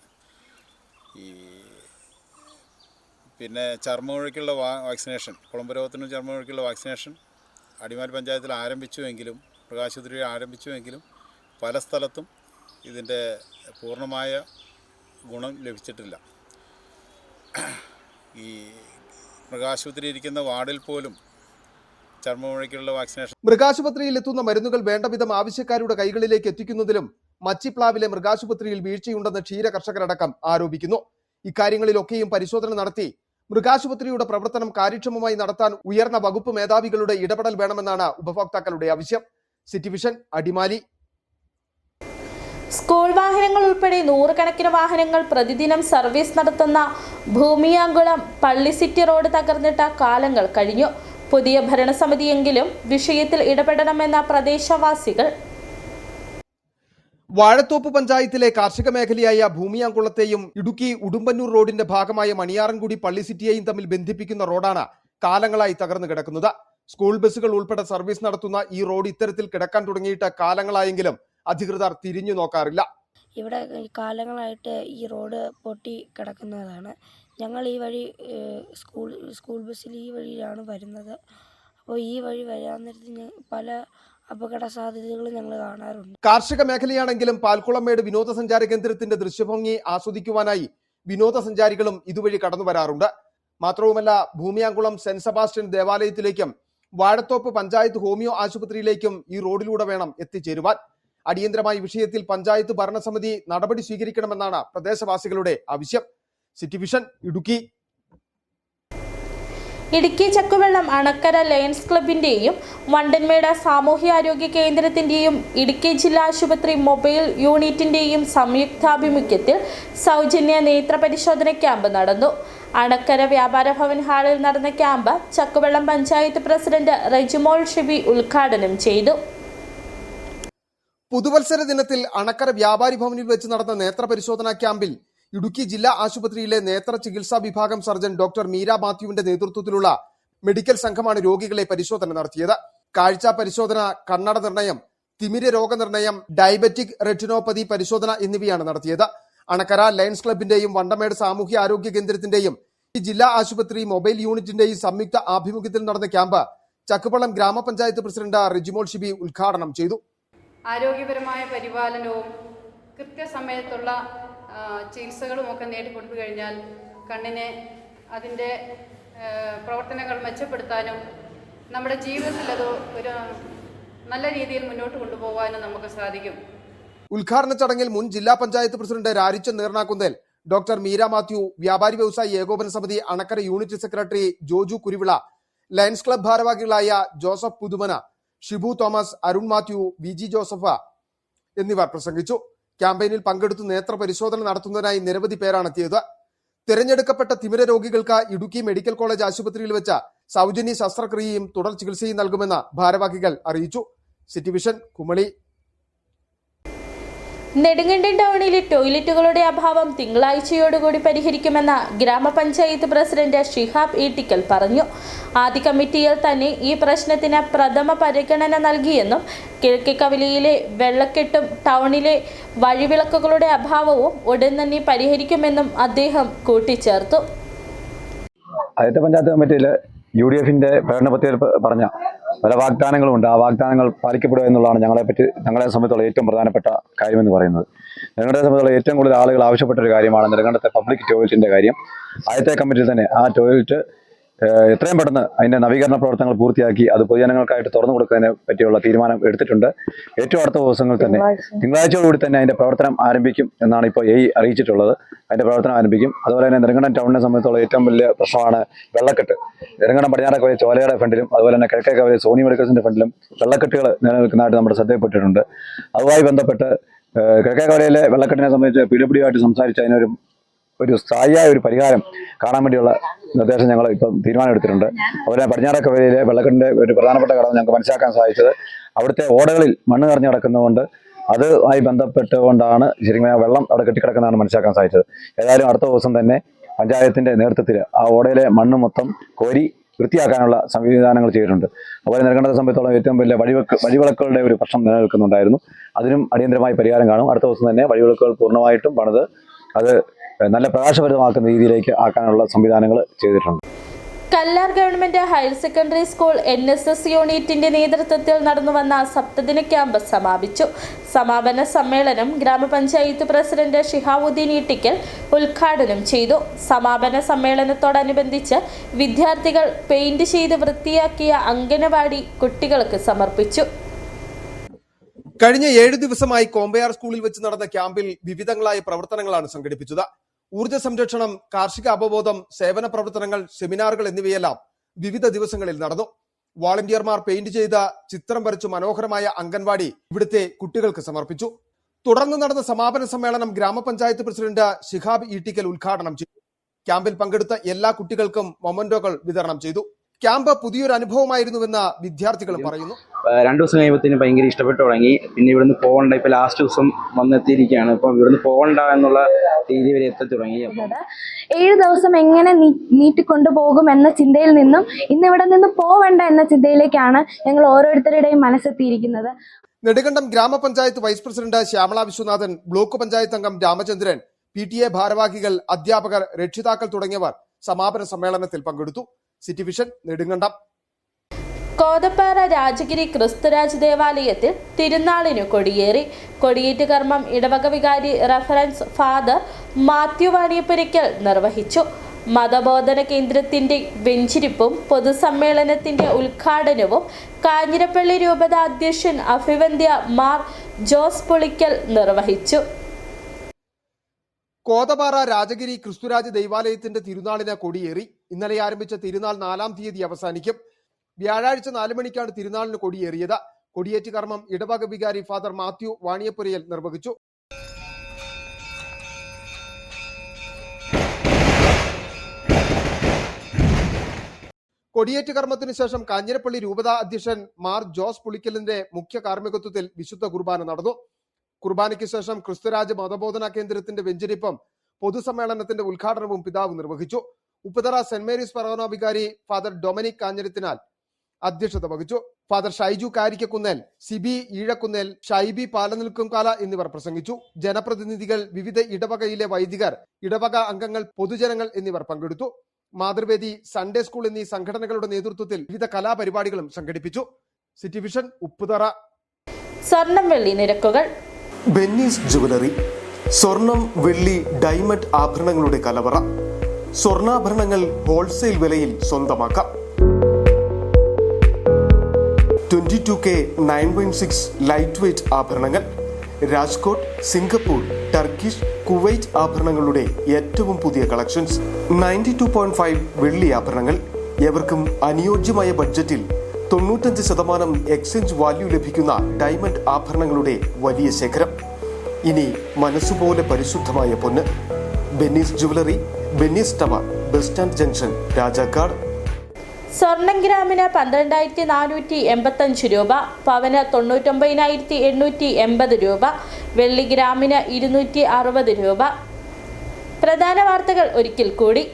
പിന്നെ ചർമ്മമുഴയ്ക്കുള്ള വാക്സിനേഷൻ, കുളമ്പ് രോഗത്തിനും ചർമ്മമുഴയ്ക്കുള്ള വാക്സിനേഷൻ അടിമാലി പഞ്ചായത്തിൽ ആരംഭിച്ചുവെങ്കിലും മൃഗാശുപത്രിയിൽ ആരംഭിച്ചുവെങ്കിലും പല സ്ഥലത്തും ഇതിൻ്റെ പൂർണ്ണമായ ഗുണം ലഭിച്ചിട്ടില്ല. ഈ മൃഗാശുപത്രി ഇരിക്കുന്ന വാർഡിൽ പോലും ചർമ്മമുഴയ്ക്കുള്ള വാക്സിനേഷൻ. മൃഗാശുപത്രിയിൽ എത്തുന്ന മരുന്നുകൾ വേണ്ടവിധം ആവശ്യക്കാരുടെ കൈകളിലേക്ക് എത്തിക്കുന്നതിലും മച്ചിപ്ലാവിലെ മൃഗാശുപത്രിയിൽ വീഴ്ചയുണ്ടെന്ന് ക്ഷീര കർഷകരടക്കം ആരോപിക്കുന്നു. ഇക്കാര്യങ്ങളിലൊക്കെയും പരിശോധന നടത്തി മൃഗാശുപത്രിയുടെ പ്രവർത്തനം കാര്യക്ഷമമായി നടത്താൻ ഉയർന്ന വകുപ്പ് മേധാവികളുടെ ഇടപെടൽ വേണമെന്നാണ് ഉപഭോക്താക്കളുടെ ആവശ്യം. City vision Adimali. സ്കൂൾ വാഹനങ്ങൾ ഉൾപ്പെടെ നൂറുകണക്കിന് വാഹനങ്ങൾ പ്രതിദിനം സർവീസ് നടത്തുന്ന ഭൂമിയാങ്കുളം പള്ളി സിറ്റി റോഡ് തകർന്നിട്ട കാലങ്ങൾ കഴിഞ്ഞു. പുതിയ ഭരണസമിതിയെങ്കിലും വിഷയത്തിൽ ഇടപെടണമെന്ന പ്രദേശവാസികൾ. വാഴത്തോപ്പ് പഞ്ചായത്തിലെ കാർഷിക മേഖലയായ ഭൂമിയാങ്കുളത്തെയും ഇടുക്കി ഉടുമ്പന്നൂർ റോഡിന്റെ ഭാഗമായ മണിയാറൻകുടി പള്ളി സിറ്റിയെയും തമ്മിൽ ബന്ധിപ്പിക്കുന്ന റോഡാണ് കാലങ്ങളായി തകർന്നു കിടക്കുന്നത്. സ്കൂൾ ബസ്സുകൾ ഉൾപ്പെടെ സർവീസ് നടത്തുന്ന ഈ റോഡ് ഇത്തരത്തിൽ കിടക്കാൻ തുടങ്ങിയിട്ട് കാലങ്ങളായെങ്കിലും അധികൃതർ തിരിഞ്ഞു നോക്കാറില്ല. ഇവിടെ കാലങ്ങളായിട്ട് ഈ റോഡ് പൊട്ടി കിടക്കുന്നതാണ്. ഞങ്ങൾ ഈ വഴി സ്കൂൾ ബസ്സിൽ ഈ വഴിയാണ് വരുന്നത്. അപ്പോൾ ഈ വഴി വരാൻ നേരത്തിന് പല അപകട സാധ്യതകളും ഞങ്ങൾ കാണാറുണ്ട്. കാർഷിക മേഖലയാണെങ്കിലും പാൽക്കുളമേട് വിനോദസഞ്ചാര കേന്ദ്രത്തിന്റെ ദൃശ്യഭംഗി ആസ്വദിക്കുവാനായി വിനോദസഞ്ചാരികളും ഇതുവഴി കടന്നു വരാറുണ്ട്. മാത്രവുമല്ല, ഭൂമിയാങ്കുളം സെന്റ് സെബാസ്റ്റ്യൻ ദേവാലയത്തിലേക്കും വാഴത്തോപ്പ് പഞ്ചായത്ത് ഹോമിയോ ആശുപത്രിയിലേക്കും ഈ റോഡിലൂടെ വേണം എത്തിച്ചേരുവാൻ. അടിയന്തരമായി വിഷയത്തിൽ പഞ്ചായത്ത് ഭരണസമിതി നടപടി സ്വീകരിക്കണമെന്നാണ് പ്രദേശവാസികളുടെ ആവശ്യം. City vision Idukki. Idukki Chakkuvallam Anakkara Lions ക്ലബിന്റെയും വണ്ടൻമേട് സാമൂഹ്യാരോഗ്യ കേന്ദ്രത്തിന്റെയും ഇടുക്കി ജില്ലാ ആശുപത്രി മൊബൈൽ യൂണിറ്റിന്റെയും സംയുക്താഭിമുഖ്യത്തിൽ സൗജന്യ നേത്ര പരിശോധന ക്യാമ്പ് നടന്നു. അണക്കര വ്യാപാര ഭവൻ ഹാളിൽ നടന്ന ക്യാമ്പ് ചക്കുവെള്ളം പഞ്ചായത്ത് പ്രസിഡന്റ് റെജിമോൾ ഷിബി ഉദ്ഘാടനം ചെയ്തു. പുതുവത്സര ദിനത്തിൽ അണക്കര വ്യാപാരി ഭവനിൽ വെച്ച് നടന്ന നേത്ര പരിശോധനാ ക്യാമ്പിൽ ഇടുക്കി ജില്ലാ ആശുപത്രിയിലെ നേത്ര ചികിത്സാ വിഭാഗം സർജൻ ഡോക്ടർ മീര മാത്യുവിന്റെ നേതൃത്വത്തിലുള്ള മെഡിക്കൽ സംഘമാണ് രോഗികളെ പരിശോധന നടത്തിയത്. കാഴ്ച പരിശോധന, കണ്ണട നിർണയം, തിമിര രോഗനിർണയം, ഡയബറ്റിക് റെറ്റിനോപ്പതി പരിശോധന എന്നിവയാണ് നടത്തിയത്. അണക്കര ലയൺസ് ക്ലബിന്റെയും വണ്ടമേട് സാമൂഹ്യ ആരോഗ്യ കേന്ദ്രത്തിന്റെയും ജില്ലാ ആശുപത്രി മൊബൈൽ യൂണിറ്റിന്റെയും സംയുക്ത ആഭിമുഖ്യത്തിൽ നടന്ന ക്യാമ്പ് ചക്കുവള്ളം ഗ്രാമപഞ്ചായത്ത് പ്രസിഡന്റ് റിജിമോൾ ഷിബി ഉദ്ഘാടനം ചെയ്തു. ആരോഗ്യപരമായ പരിപാലനവും കൃത്യസമയത്തുള്ള ചികിത്സകളുമൊക്കെ നേടിക്കൊടുത്തു കഴിഞ്ഞാൽ കണ്ണിനെ അതിൻ്റെ പ്രവർത്തനങ്ങൾ മെച്ചപ്പെടുത്താനും നമ്മുടെ ജീവിതത്തിൽ അത് ഒരു നല്ല രീതിയിൽ മുന്നോട്ട് കൊണ്ടുപോകാനും നമുക്ക് സാധിക്കും. ഉദ്ഘാടന ചടങ്ങിൽ മുൻ ജില്ലാ പഞ്ചായത്ത് പ്രസിഡന്റ് രാരിച്ചൻ നീർണാക്കുന്നേൽ, ഡോക്ടർ മീര മാത്യു, വ്യാപാരി വ്യവസായി ഏകോപന സമിതി Anakkara unit secretary Joju Kuruvila, Lions club ഭാരവാഹികളായ ജോസഫ് പുതുമന, ഷിബു തോമസ്, അരുൺ മാത്യു, വി ജി ജോസഫ് എന്നിവർ പ്രസംഗിച്ചു. ക്യാമ്പയിനിൽ പങ്കെടുത്ത് നേത്ര പരിശോധന നടത്തുന്നതിനായി നിരവധി പേരാണ് എത്തിയത്. തിരഞ്ഞെടുക്കപ്പെട്ട തിമിര രോഗികൾക്ക് ഇടുക്കി മെഡിക്കൽ കോളേജ് ആശുപത്രിയിൽ വെച്ച് സൗജന്യ ശസ്ത്രക്രിയയും തുടർ ചികിത്സയും നൽകുമെന്ന് ഭാരവാഹികൾ അറിയിച്ചു. City vision Kumily. നെടുങ്കണ്ടം ടൗണിലെ ടോയ്ലറ്റുകളുടെ അഭാവം തിങ്കളാഴ്ചയോടുകൂടി പരിഹരിക്കുമെന്ന് ഗ്രാമപഞ്ചായത്ത് പ്രസിഡന്റ് ഷിഹാബ് ഈട്ടിക്കൽ പറഞ്ഞു. ആദ്യ കമ്മിറ്റിയിൽ തന്നെ ഈ പ്രശ്നത്തിന് പ്രഥമ പരിഗണന നൽകിയെന്നും കിഴക്കേക്കവലിയിലെ വെള്ളക്കെട്ടും ടൗണിലെ വഴിവിളക്കുകളുടെ അഭാവവും ഉടൻ തന്നെ പരിഹരിക്കുമെന്നും അദ്ദേഹം കൂട്ടിച്ചേർത്തു. ആദ്യത്തെ പഞ്ചായത്ത് കമ്മിറ്റിയിൽ UDFന്റെ പ്രകടന പത്രികയിൽ പറഞ്ഞ പല വാഗ്ദാനങ്ങളുമുണ്ട്. ആ വാഗ്ദാനങ്ങൾ പാലിക്കപ്പെടുക എന്നുള്ളതാണ് ഞങ്ങളെ സംബന്ധിച്ചുള്ള ഏറ്റവും പ്രധാനപ്പെട്ട കാര്യമെന്ന് പറയുന്നത്. നെടുങ്കണ്ടത്തെ സംബന്ധിച്ചുള്ള ഏറ്റവും കൂടുതൽ ആളുകൾ ആവശ്യപ്പെട്ട ഒരു കാര്യമാണ് നെടുങ്കണ്ടത്തെ പബ്ലിക് ടോയ്ലറ്റിന്റെ കാര്യം. ആദ്യത്തെ കമ്മിറ്റിയിൽ തന്നെ ആ ടോയ്ലറ്റ് എത്രയും പെട്ടെന്ന് അതിന്റെ നവീകരണ പ്രവർത്തനങ്ങൾ പൂർത്തിയാക്കി അത് പൊതുജനങ്ങൾക്കായിട്ട് തുറന്നു കൊടുക്കുന്നതിനെ പറ്റിയുള്ള തീരുമാനം എടുത്തിട്ടുണ്ട്. ഏറ്റവും അടുത്ത ദിവസങ്ങളിൽ തന്നെ തിങ്കളാഴ്ചയോടുകൂടി തന്നെ അതിന്റെ പ്രവർത്തനം ആരംഭിക്കും എന്നാണ് ഇപ്പോൾ അറിയിച്ചിട്ടുള്ളത്. അതിന്റെ പ്രവർത്തനം ആരംഭിക്കും. അതുപോലെ തന്നെ നെടുങ്കണ്ടം ടൗണിനെ സംബന്ധിച്ചുള്ള ഏറ്റവും വലിയ പ്രശ്നമാണ് വെള്ളക്കെട്ട്. നെടുങ്കണ്ടം പടിഞ്ഞാറേക്കവല ചോലയുടെ ഫണ്ടിലും അതുപോലെ തന്നെ കിഴക്കേക്കവല സോണി മെഡിക്കൽസിന്റെ ഫണ്ടിലും വെള്ളക്കെട്ടുകൾ നിലനിൽക്കുന്നതായിട്ട് നമ്മുടെ ശ്രദ്ധയിൽപ്പെട്ടിട്ടുണ്ട്. അതുമായി ബന്ധപ്പെട്ട് കിഴക്കേക്കവലയിലെ വെള്ളക്കെട്ടിനെ സംബന്ധിച്ച് PWD ആയിട്ട് സംസാരിച്ച് അതിനൊരു സ്ഥായിയായ ഒരു പരിഹാരം കാണാൻ വേണ്ടിയുള്ള നിർദ്ദേശം ഞങ്ങൾ ഇപ്പം തീരുമാനമെടുത്തിട്ടുണ്ട്. അതുപോലെ പടിഞ്ഞാറേക്കവലയിലെ വെള്ളക്കെട്ടിന്റെ ഒരു പ്രധാനപ്പെട്ട ഘടകം ഞങ്ങൾക്ക് മനസ്സിലാക്കാൻ സാധിച്ചത് അവിടുത്തെ ഓടകളിൽ മണ്ണ് നിറഞ്ഞു കിടക്കുന്നതുകൊണ്ട് അതുമായി ബന്ധപ്പെട്ടുകൊണ്ടാണ് ശരിക്കും വെള്ളം അവിടെ കെട്ടിക്കിടക്കുന്നതാണ് മനസ്സിലാക്കാൻ സാധിച്ചത്. ഏതായാലും അടുത്ത ദിവസം തന്നെ പഞ്ചായത്തിന്റെ നേതൃത്വത്തിൽ ആ ഓടയിലെ മണ്ണ് മൊത്തം കോരി വൃത്തിയാക്കാനുള്ള സംവിധാനങ്ങൾ ചെയ്തിട്ടുണ്ട്. അതുപോലെ നെടുങ്കണ്ടത്തെ സംബന്ധിച്ചോളം ഏറ്റവും വലിയ വഴിവിളക്കുകളുടെ ഒരു പ്രശ്നം നിലനിൽക്കുന്നുണ്ടായിരുന്നു. അതിനും അടിയന്തരമായി പരിഹാരം കാണും. അടുത്ത ദിവസം തന്നെ വഴിവിളക്കുകൾ പൂർണ്ണമായിട്ടും പണിത് അത് നല്ല പ്രകാശഭരിതമാക്കുന്ന രീതിയിലേക്ക് ആക്കാനുള്ള സംവിധാനങ്ങൾ ചെയ്തിട്ടുണ്ട്. Kallar government higher secondary school NSS യൂണിറ്റിന്റെ നേതൃത്വത്തിൽ നടന്നുവന്ന സപ്തദിന ക്യാമ്പ് സമാപിച്ചു. സമാപന സമ്മേളനം ഗ്രാമപഞ്ചായത്ത് പ്രസിഡന്റ് ഷിഹാബുദ്ദീൻ ഈട്ടിക്കൽ ഉദ്ഘാടനം ചെയ്തു. സമാപന സമ്മേളനത്തോടനുബന്ധിച്ച് വിദ്യാർത്ഥികൾ പെയിന്റ് ചെയ്ത് വൃത്തിയാക്കിയ അംഗനവാടി കുട്ടികൾക്ക് സമർപ്പിച്ചു. കഴിഞ്ഞ 7 ദിവസമായി കോമ്പയാർ സ്കൂളിൽ വെച്ച് നടന്ന ക്യാമ്പിൽ വിവിധങ്ങളായ പ്രവർത്തനങ്ങളാണ് സംഘടിപ്പിച്ചത്. ഊർജ്ജ സംരക്ഷണം, കാർഷിക അവബോധം, സേവന പ്രവർത്തനങ്ങൾ, സെമിനാറുകൾ എന്നിവയെല്ലാം വിവിധ ദിവസങ്ങളിൽ നടന്നു. വാളണ്ടിയർമാർ പെയിന്റ് ചെയ്ത ചിത്രം വരച്ചു മനോഹരമായ അംഗൻവാടി ഇവിടുത്തെ കുട്ടികൾക്ക് സമർപ്പിച്ചു. തുടർന്ന് നടന്ന സമാപന സമ്മേളനം ഗ്രാമപഞ്ചായത്ത് പ്രസിഡന്റ് ശിഹാബ് ഈട്ടിക്കൽ ഉദ്ഘാടനം ചെയ്തു. ക്യാമ്പിൽ പങ്കെടുത്ത എല്ലാ കുട്ടികൾക്കും മൊമന്റോകൾ വിതരണം ചെയ്തു. ക്യാമ്പ് പുതിയൊരു അനുഭവമായിരുന്നുവെന്ന് വിദ്യാർത്ഥികൾ പറയുന്നു. 2 ദിവസം കഴിയുമ്പോഴത്തേനും ഭയങ്കര ഇഷ്ടപ്പെട്ടു തുടങ്ങി. പിന്നെ ഇവിടുന്ന് പോകണ്ട, ഇപ്പൊ ലാസ്റ്റ് ദിവസം വന്നെത്തിയിരിക്കുകയാണ്. ഇപ്പം ഇവിടുന്ന് പോകണ്ട എന്നുള്ള രീതി വരെ എത്തി തുടങ്ങി. 7 ദിവസം എങ്ങനെ നീട്ടിക്കൊണ്ടുപോകും എന്ന ചിന്തയിൽ നിന്നും ഇന്ന് ഇവിടെ നിന്ന് പോവണ്ട എന്ന ചിന്തയിലേക്കാണ് ഞങ്ങൾ ഓരോരുത്തരുടെയും മനസ്സെത്തിയിരിക്കുന്നത്. Nedumkandam grama panchayat vice president Shyamala Viswanathan, block panchayat അംഗം രാമചന്ദ്രൻ, PTA ഭാരവാഹികൾ, അധ്യാപകർ, രക്ഷിതാക്കൾ തുടങ്ങിയവർ സമാപന സമ്മേളനത്തിൽ പങ്കെടുത്തു. City vision, Nedumkandam. കോതപ്പാറ രാജഗിരി ക്രിസ്തുരാജ് ദേവാലയത്തിൽ തിരുനാളിനു കൊടിയേറി. കൊടിയേറ്റ് കർമ്മം ഇടവക വികാരി റഫറൻസ് ഫാദർ മാത്യു വാണിയപ്പുരയ്ക്കൽ നിർവഹിച്ചു. മതബോധന കേന്ദ്രത്തിന്റെ വെഞ്ചിരിപ്പും പൊതുസമ്മേളനത്തിന്റെ ഉദ്ഘാടനവും കാഞ്ഞിരപ്പള്ളി രൂപത അധ്യക്ഷൻ അഭിവന്ദ്യ മാർ ജോസ് പുളിക്കൽ നിർവഹിച്ചു. കോതപ്പാറ രാജഗിരി ക്രിസ്തുരാജ് ദൈവാലയത്തിന്റെ തിരുനാളിന് കൊടിയേറി. ഇന്നലെ ആരംഭിച്ച തിരുനാൾ 4-ാം തീയതി അവസാനിക്കും. വ്യാഴാഴ്ച 4 മണിക്കാണ് തിരുനാളിന് കൊടിയേറിയത്. കൊടിയേറ്റ് കർമ്മം ഇടവക വികാരി ഫാദർ മാത്യു വാണിയപ്പുരയിൽ നിർവഹിച്ചു. കൊടിയേറ്റ് കർമ്മത്തിന് ശേഷം കാഞ്ഞിരപ്പള്ളി രൂപത അധ്യക്ഷൻ മാർ ജോസ് പുളിക്കലിന്റെ മുഖ്യ കാർമ്മികത്വത്തിൽ വിശുദ്ധ കുർബാന നടന്നു. കുർബാനയ്ക്ക് ശേഷം ക്രിസ്തുരാജ് മതബോധന കേന്ദ്രത്തിന്റെ വെഞ്ചരിപ്പും പൊതുസമ്മേളനത്തിന്റെ ഉദ്ഘാടനവും പിതാവ് നിർവഹിച്ചു. ഉപ്പുതറ സെന്റ് മേരീസ് ഫറോന വികാരി ഫാദർ ഡൊമിനിക് കാഞ്ഞിരത്തിനാൽ അധ്യക്ഷത വഹിച്ചു. ഫാദർ ഷൈജു കാരിക്കക്കുന്നേൽ, സിബി ഈഴക്കുന്നേൽ, ഷൈബി പാലനിൽക്കുംകാല എന്നിവർ പ്രസംഗിച്ചു. ജനപ്രതിനിധികൾ, വിവിധ ഇടവകയിലെ വൈദികർ, ഇടവക അംഗങ്ങൾ, പൊതുജനങ്ങൾ എന്നിവർ പങ്കെടുത്തു. മാതൃവേദി, സൺഡേ സ്കൂൾ എന്നീ സംഘടനകളുടെ നേതൃത്വത്തിൽ വിവിധ കലാപരിപാടികളും സംഘടിപ്പിച്ചു. City vision, Upputhara. സ്വർണം വെള്ളി നിരക്കുകൾ. ബെന്നീസ് ജുവലറി, സ്വർണം, വെള്ളി, ഡയമണ്ട് ആഭരണങ്ങളുടെ കലവറ. സ്വർണ്ണാഭരണങ്ങൾ ഹോൾസെയിൽ വിലയിൽ സ്വന്തമാക്കാം. 22K 916 ലൈറ്റ് വെയ്റ്റ് ആഭരണങ്ങൾ. രാജ്കോട്ട്, സിംഗപ്പൂർ, ടർക്കിഷ്, കുവൈറ്റ് ആഭരണങ്ങളുടെ ഏറ്റവും പുതിയ കളക്ഷൻസ്. 92.5 വെള്ളി ആഭരണങ്ങൾ. എവർക്കും അനുയോജ്യമായ ബഡ്ജറ്റിൽ 95% എക്സ്ചേഞ്ച് വാല്യൂ ലഭിക്കുന്ന ഡയമണ്ട് ആഭരണങ്ങളുടെ വലിയ ശേഖരം. ഇനി മനസ്സുപോലെ പരിശുദ്ധമായ പൊന്ന്. Benny's jewellery, Benny's tower, bus stand junction, Rajakkad. സ്വർണം ഗ്രാമിന് 12,485 രൂപ, പവന് 99,880 രൂപ, വെള്ളി ഗ്രാമിന് 260 രൂപ. പ്രധാന വാർത്തകൾ ഒരിക്കൽ കൂടി.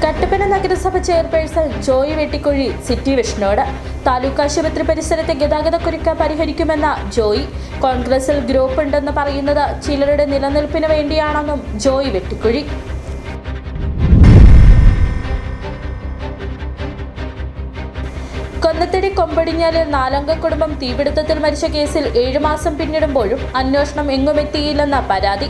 കട്ടപ്പന നഗരസഭ ചെയർപേഴ്സൺ ജോയി വെട്ടിക്കുഴി സിറ്റി വിഷനോട്. താലൂക്ക് ആശുപത്രി പരിസരത്തെ ഗതാഗതക്കുരുക്ക് പരിഹരിക്കുമെന്ന ജോയി. കോൺഗ്രസിൽ ഗ്രൂപ്പ് ഉണ്ടെന്ന് പറയുന്നത് ചിലരുടെ നിലനിൽപ്പിന് വേണ്ടിയാണെന്നും ജോയി വെട്ടിക്കുഴി. കൊന്നത്തടി കൊമ്പടിഞ്ഞാലിൽ 4-അംഗ കുടുംബം തീപിടുത്തത്തിൽ മരിച്ച കേസിൽ 7 മാസം പിന്നിടുമ്പോഴും അന്വേഷണം എങ്ങുമെത്തിയില്ലെന്ന പരാതി.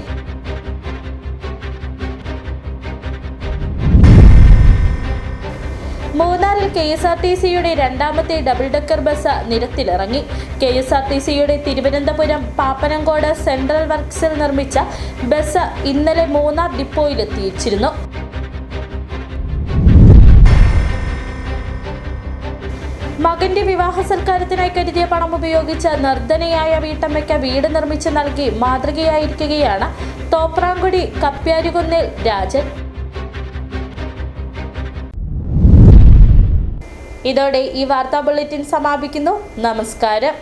മൂന്നാറിൽ KSRTCയുടെ 2ാമത്തെ ഡബിൾ ഡെക്കർ ബസ് നിരത്തിലിറങ്ങി. KSRTCയുടെ തിരുവനന്തപുരം പാപ്പനംകോട് സെൻട്രൽ വർക്ക്സിൽ നിർമ്മിച്ച ബസ് ഇന്നലെ മൂന്നാർ ഡിപ്പോയിലെത്തിച്ചിരുന്നു. മകന്റെ വിവാഹ സൽക്കാരത്തിനായി കരുതിയ പണം ഉപയോഗിച്ച് നിർധനയായ വീട്ടമ്മയ്ക്ക് വീട് നിർമ്മിച്ച് നൽകി മാതൃകയായിരിക്കുകയാണ് തോപ്രാംകുടി കപ്പ്യാരുകുന്നിൽ രാജൻ. ഇതോടെ ഈ വാർത്താ ബുള്ളറ്റിൻ സമാപിക്കുന്നു. നമസ്കാരം.